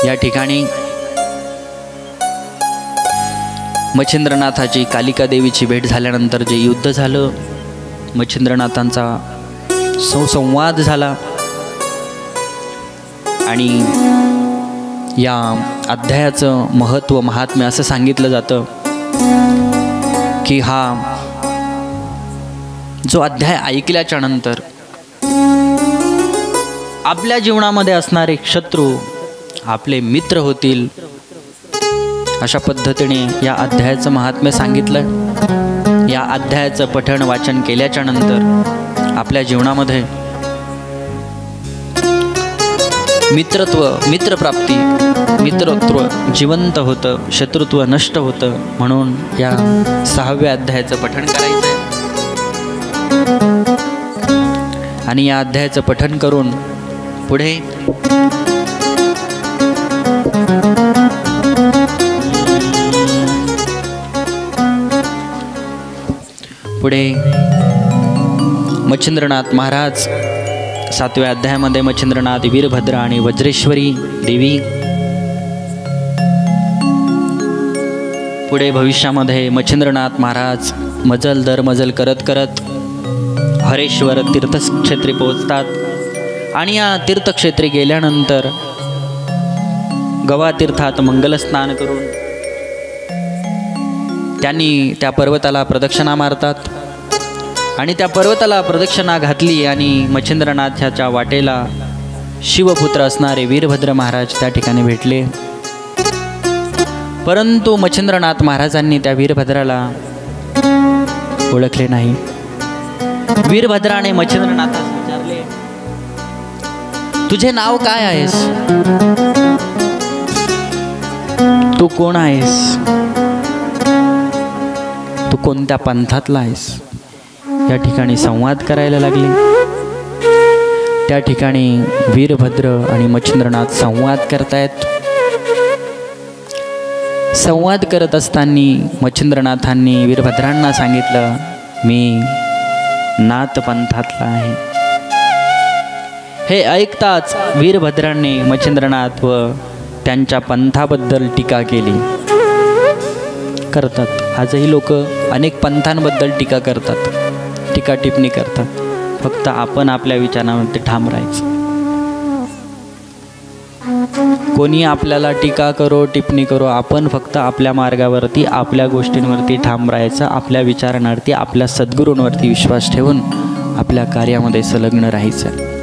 A: या ठिकाणी मच्छिंद्रनाथाची कालिका देवीची भेट झाल्यानंतर जे युद्ध झालं, मच्छिंद्रनाथांचा सुसंवाद झाला आणि या अध्यायाचं महत्त्व, महात्म्य असं सांगितलं जातं की हा जो अध्याय ऐकल्याच्या नंतर आपल्या जीवनामध्ये असणारे शत्रू आपले मित्र होतील, अशा पद्धतीने या अध्यायाचं महात्म्य सांगितलं। या अध्यायाचं पठण वाचन केल्याच्या नंतर आपल्या जीवनामध्ये मित्रत्व, मित्रप्राप्ती, मित्रत्व जिवंत होतं, शत्रुत्व नष्ट होतं। म्हणून या 6व्या अध्यायाचं पठण करायचं आणि या अध्यायाचं पठण करून पुढे मच्छिंद्रनाथ महाराज 7व्या अध्यायामध्ये मच्छिंद्रनाथ, वीरभद्र आणि वज्रेश्वरी देवी, पुढे भविष्यामध्ये मच्छिंद्रनाथ महाराज मजल दर मजल करत करत हरेश्वर तीर्थक्षेत्री पोहोचतात आणि या तीर्थक्षेत्री गेल्यानंतर गवातीर्थात मंगलस्नान करून त्यांनी त्या पर्वताला प्रदक्षिणा मारतात आणि त्या पर्वताला प्रदक्षिणा घातली आणि मच्छिंद्रनाथाच्या वाटेला शिवपुत्र असणारे वीरभद्र महाराज त्या ठिकाणी भेटले. परंतु मच्छिंद्रनाथ महाराजांनी त्या वीरभद्राला ओळखले नाही. वीरभद्राने मच्छिंद्रनाथास विचारले, तुझे नाव काय आहेस? तू कोण आहेस? तू कोणत्या पंथातला आहेस? या ठिकाणी संवाद करायला लागले. त्या ठिकाणी वीरभद्र आणि मच्छिंद्रनाथ संवाद करतायत. संवाद करत असताना मच्छिंद्रनाथांनी वीरभद्रांना सांगितलं, मी नाथ पंथातला आहे. हे ऐकताच वीरभद्रांनी मच्छिंद्रनाथ व त्यांच्या पंथाबद्दल टीका केली. करतात आजही लोक अनेक पंथांबद्दल टीका करतात, टीका टिप्पणी करतात. फक्त आपण आपल्या विचारांवरती ठाम राहायचं. कोणी आपल्याला टीका करो टिप्पणी करो, आपण फक्त आपल्या मार्गावरती आपल्या गोष्टींवरती ठाम राहायचं. आपल्या विचारांवरती आपल्या सद्गुरूंवरती विश्वास ठेवून आपल्या कार्यामध्ये संलग्न राहायचं.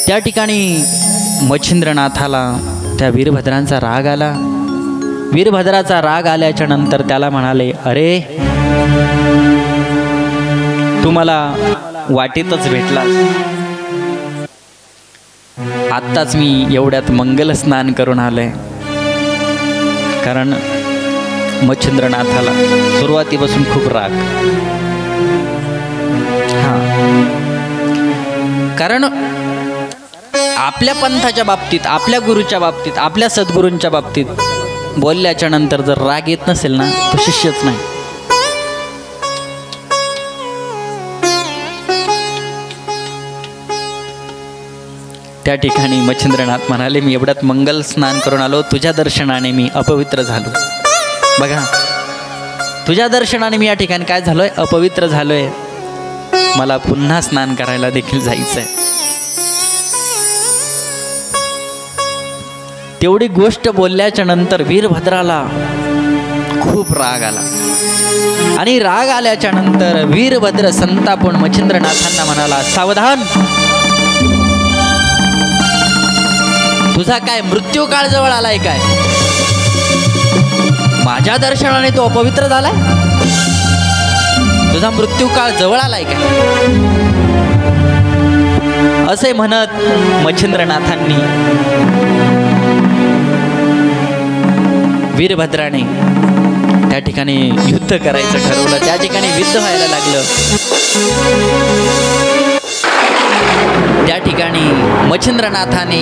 A: त्या ठिकाणी मच्छिंद्रनाथाला त्या वीरभद्रांचा राग आला. वीरभद्राचा राग आल्याच्या नंतर त्याला म्हणाले, अरे तू मला वाटेतच भेटलास. आत्ताच मी एवढ्यात मंगल स्नान करून आलोय. कारण मच्छिंद्रनाथाला सुरुवातीपासून खूप राग. कारण आपल्या पंथाच्या बाबतीत, आपल्या गुरुच्या बाबतीत, आपल्या सद्गुरूंच्या बाबतीत बोलल्याच्या नंतर जर राग येत नसेल ना, तो शिष्यच नाही. त्या ठिकाणी मच्छिंद्रनाथ म्हणाले, मी एवढ्यात मंगल स्नान करून आलो, तुझ्या दर्शनाने मी अपवित्र झालो. बघा, तुझ्या दर्शनाने मी या ठिकाणी काय झालोय? अपवित्र झालोय. मला पुन्हा स्नान करायला देखील जायचंय. तेवढी गोष्ट बोलल्याच्या नंतर वीरभद्राला खूप राग आला. आणि राग आल्याच्या नंतर वीरभद्र संतापून मच्छिंद्रनाथांना म्हणाला, सावधान, तुझा काय मृत्यू काळ जवळ आलाय काय? माझ्या दर्शनाने तो अपवित्र झालाय? तुझा मृत्यू काळ जवळ आलाय काय? असे म्हणत मच्छिंद्रनाथांनी वीरभद्राने त्या ठिकाणी युद्ध करायचं ठरवलं. त्या ठिकाणी युद्ध व्हायला लागलं. त्या ठिकाणी मच्छिंद्रनाथाने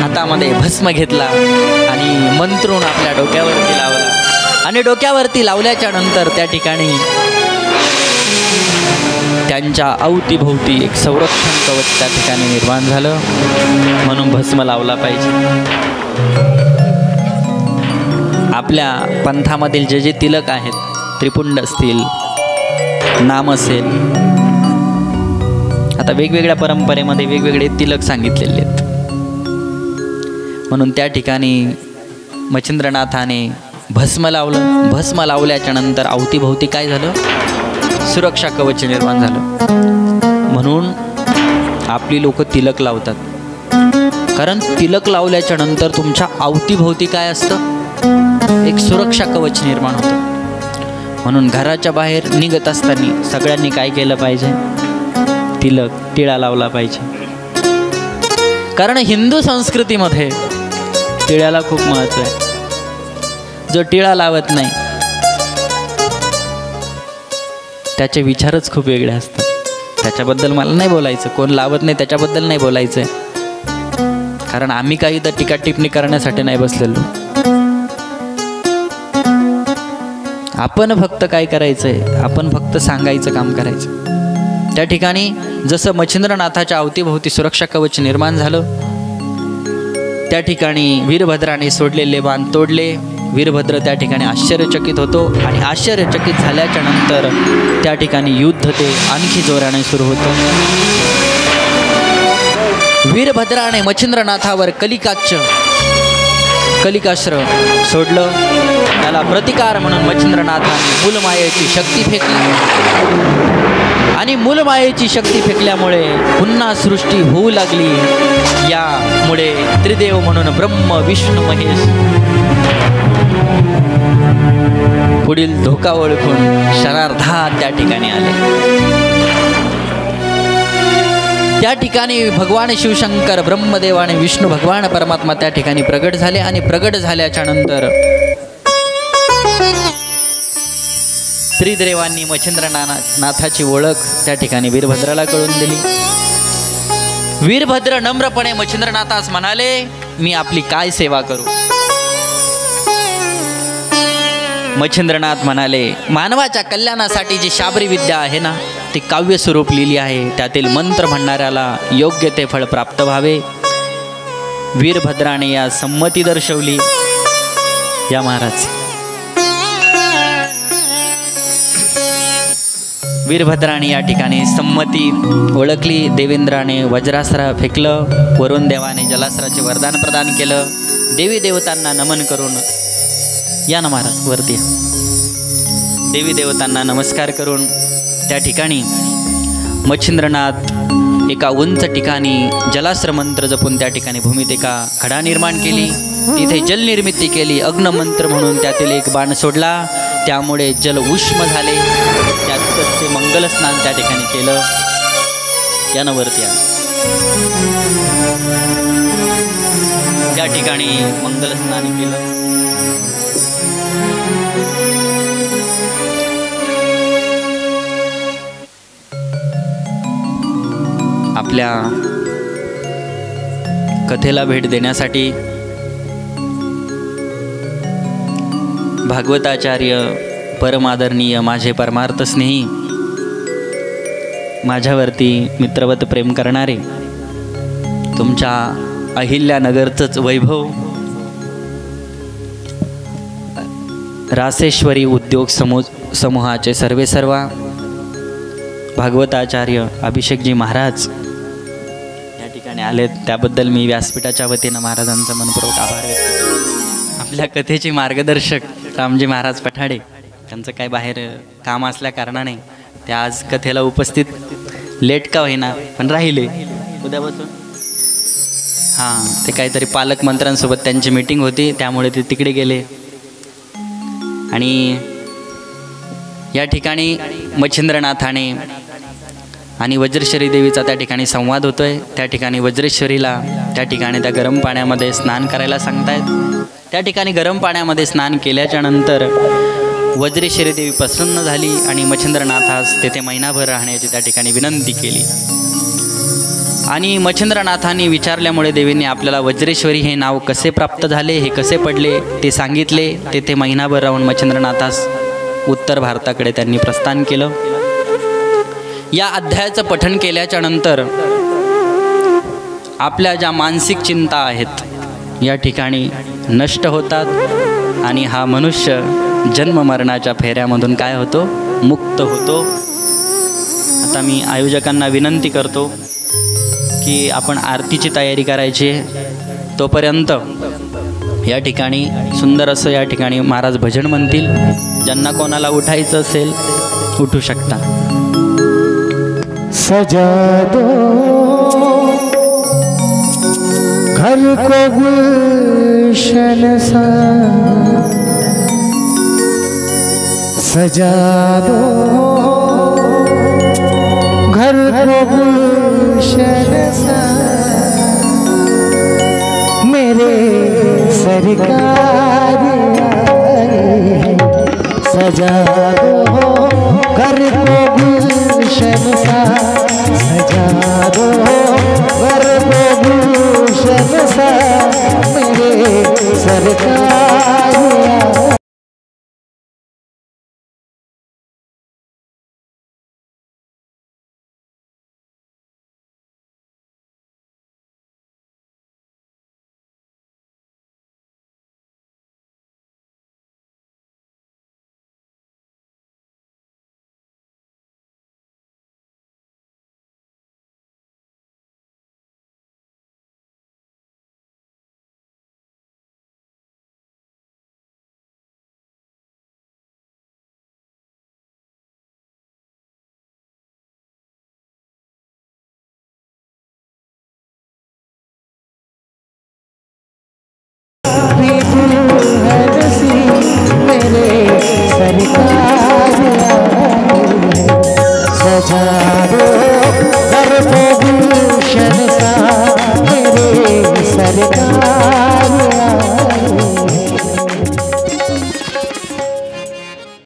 A: हातामध्ये भस्म घेतला आणि मंत्रून आपल्या डोक्यावरती लावला. आणि डोक्यावरती लावल्याच्या नंतर त्या ठिकाणी त्यांच्या अवतीभोवती एक संरक्षण कवच त्या ठिकाणी निर्माण झालं. म्हणून भस्म लावला पाहिजे. आपल्या पंथामधील जे जे तिलक आहेत, त्रिपुंड असतील, नाम असेल, आता वेगवेगळ्या परंपरेमध्ये वेगवेगळे तिलक सांगितलेले आहेत. म्हणून त्या ठिकाणी मच्छिंद्रनाथाने भस्म लावलं. भस्म लावल्याच्या नंतर अवतीभोवती काय झालं? सुरक्षा कवच निर्माण झालं. म्हणून आपली लोक तिलक लावतात. कारण तिलक लावल्याच्या नंतर तुमच्या अवतीभोवती काय असतं? एक सुरक्षा कवच निर्माण होतं. म्हणून घराच्या बाहेर निघत असताना सगळ्यांनी काय केलं पाहिजे? तिलक, टिळा लावला पाहिजे. कारण हिंदू संस्कृतीमध्ये टिळ्याला खूप महत्त्व आहे. जो टिळा लावत नाही त्याचे विचारच खूप वेगळे असतात. त्याच्याबद्दल मला नाही बोलायचं. कोण लावत नाही त्याच्याबद्दल नाही बोलायचं. कारण आम्ही काही तर टीका टिप्पणी करण्यासाठी नाही बसलेलो. आपण फक्त काय करायचंय? आपण फक्त सांगायचं काम करायचं. त्या ठिकाणी जसं मच्छिंद्रनाथाच्या अवतीभोवती सुरक्षा कवच निर्माण झालं, त्या ठिकाणी वीरभद्राने सोडलेले बाण तोडले. वीरभद्र त्या ठिकाणी आश्चर्यचकित होतो. आणि आश्चर्यचकित झाल्याच्या नंतर त्या ठिकाणी युद्ध ते आणखी जोराने सुरू होतं. वीरभद्राने मच्छिंद्रनाथावर कलिकास्त्र सोडलं. त्याला प्रतिकार म्हणून मच्छिंद्रनाथाने मूलमायेची शक्ती फेकली आणि मूलमायेची शक्ती फेकल्यामुळे पुन्हा सृष्टी होऊ लागली. यामुळे त्रिदेव म्हणून ब्रह्म विष्णू महेश पुढील धोका ओळखून शरार्धात त्या ठिकाणी आले. त्या ठिकाणी भगवान शिवशंकर ब्रह्मदेव आणि विष्णू भगवान परमात्मा त्या ठिकाणी प्रगट झाले आणि प्रगट झाल्याच्या नंतर त्रिदेवांनी मच्छिंद्रनाथाची ओळख त्या ठिकाणी वीरभद्राला कळून दिली. वीरभद्र नम्रपणे मच्छिंद्रनाथास म्हणाले, मी आपली काय सेवा करू. मच्छिंद्रनाथ म्हणाले, मानवाच्या कल्याणासाठी जी शाबरी विद्या आहे ना, ती काव्य स्वरूप लिहिली आहे. त्यातील मंत्र म्हणणाऱ्याला योग्य ते फळ प्राप्त व्हावे. वीरभद्राने या संमती दर्शवली. या महाराज वीरभद्राने या ठिकाणी संमती ओळखली. देवेंद्राने वज्रास्त्र फेकलं. वरुण देवाने जलास्त्राचे वरदान प्रदान केलं. देवी देवतांना नमन करून या ना महाराज वरती. देवी देवतांना नमस्कार करून त्या ठिकाणी मच्छिंद्रनाथ एका उंच ठिकाणी जलास्त्र मंत्र जपून त्या ठिकाणी भूमीत एका खडा निर्माण केली. तिथे जलनिर्मिती केली. अग्नमंत्र म्हणून त्यातील एक बाण सोडला. त्यामुळे जल उष्म झाले. त्यातच ते मंगलस्नान त्या ठिकाणी केलं. यानं वरती आलं. त्या ठिकाणी मंगलस्नान केलं. आपल्या कथेला भेट देण्यासाठी भागवताचार्य परमादरणीय माझे परमार्थ स्नेही, माझ्यावरती मित्रवत प्रेम करणारे, तुमच्या अहिल्यानगरचंच वैभव रासेश्वरी उद्योग समूहाचे सर्वेसर्वा भागवताचार्य अभिषेकजी महाराज या ठिकाणी आलेत. त्याबद्दल मी व्यासपीठाच्या वतीनं महाराजांचा मनपूर्वक आभार व्यक्त करतो. आपल्या कथेचे मार्गदर्शक रामजी महाराज पठाडे, त्यांचं काय बाहेर काम असल्या कारणाने ते आज कथेला उपस्थित लेट का होईना पण राहिले. उद्यापासून ते काहीतरी पालकमंत्र्यांसोबत त्यांची मीटिंग होती, त्यामुळे ते तिकडे गेले. आणि या ठिकाणी मच्छिंद्रनाथाने आणि वज्रेश्वरी देवीचा त्या ठिकाणी संवाद होतोय. त्या ठिकाणी वज्रेश्वरीला त्या ठिकाणी त्या गरम पाण्यामध्ये स्नान करायला सांगतायत. त्या ठिकाणी गरम पाण्यामध्ये स्नान केल्याच्या नंतर वज्रेश्वरी देवी प्रसन्न झाली आणि मच्छिंद्रनाथास तेथे महिनाभर राहण्याची त्या ठिकाणी विनंती केली. आणि मच्छिंद्रनाथांनी विचारल्यामुळे देवींनी आपल्याला वज्रेश्वरी हे नाव कसे प्राप्त झाले, हे कसे पडले ते सांगितले. तेथे महिनाभर राहून मच्छिंद्रनाथास उत्तर भारताकडे त्यांनी प्रस्थान केलं. या अध्यायाचं पठण केल्याच्या नंतर आपल्या ज्या मानसिक चिंता आहेत या ठिकाणी नष्ट होतात आणि हा मनुष्य जन्म मरणाच्या फेऱ्यामधून काय होतो, मुक्त होतो. आता मी आयोजकांना विनंती करतो की आपण आरतीची तयारी करायची. तोपर्यंत या ठिकाणी सुंदर असं या ठिकाणी महाराज भजन म्हणतील. ज्यांना कोणाला उठायचं असेल उठू शकता.
B: सजा दो घर को गुलशन सा, सजा दो घर को गुलशन सा, मेरे सरकार सजा दो घर को गुलशन सा, सजा दो घर को गुलशन सा, मेरे सरकार मेरे सरकार सजा दो घर को गुलशन सा मेरे सरकार।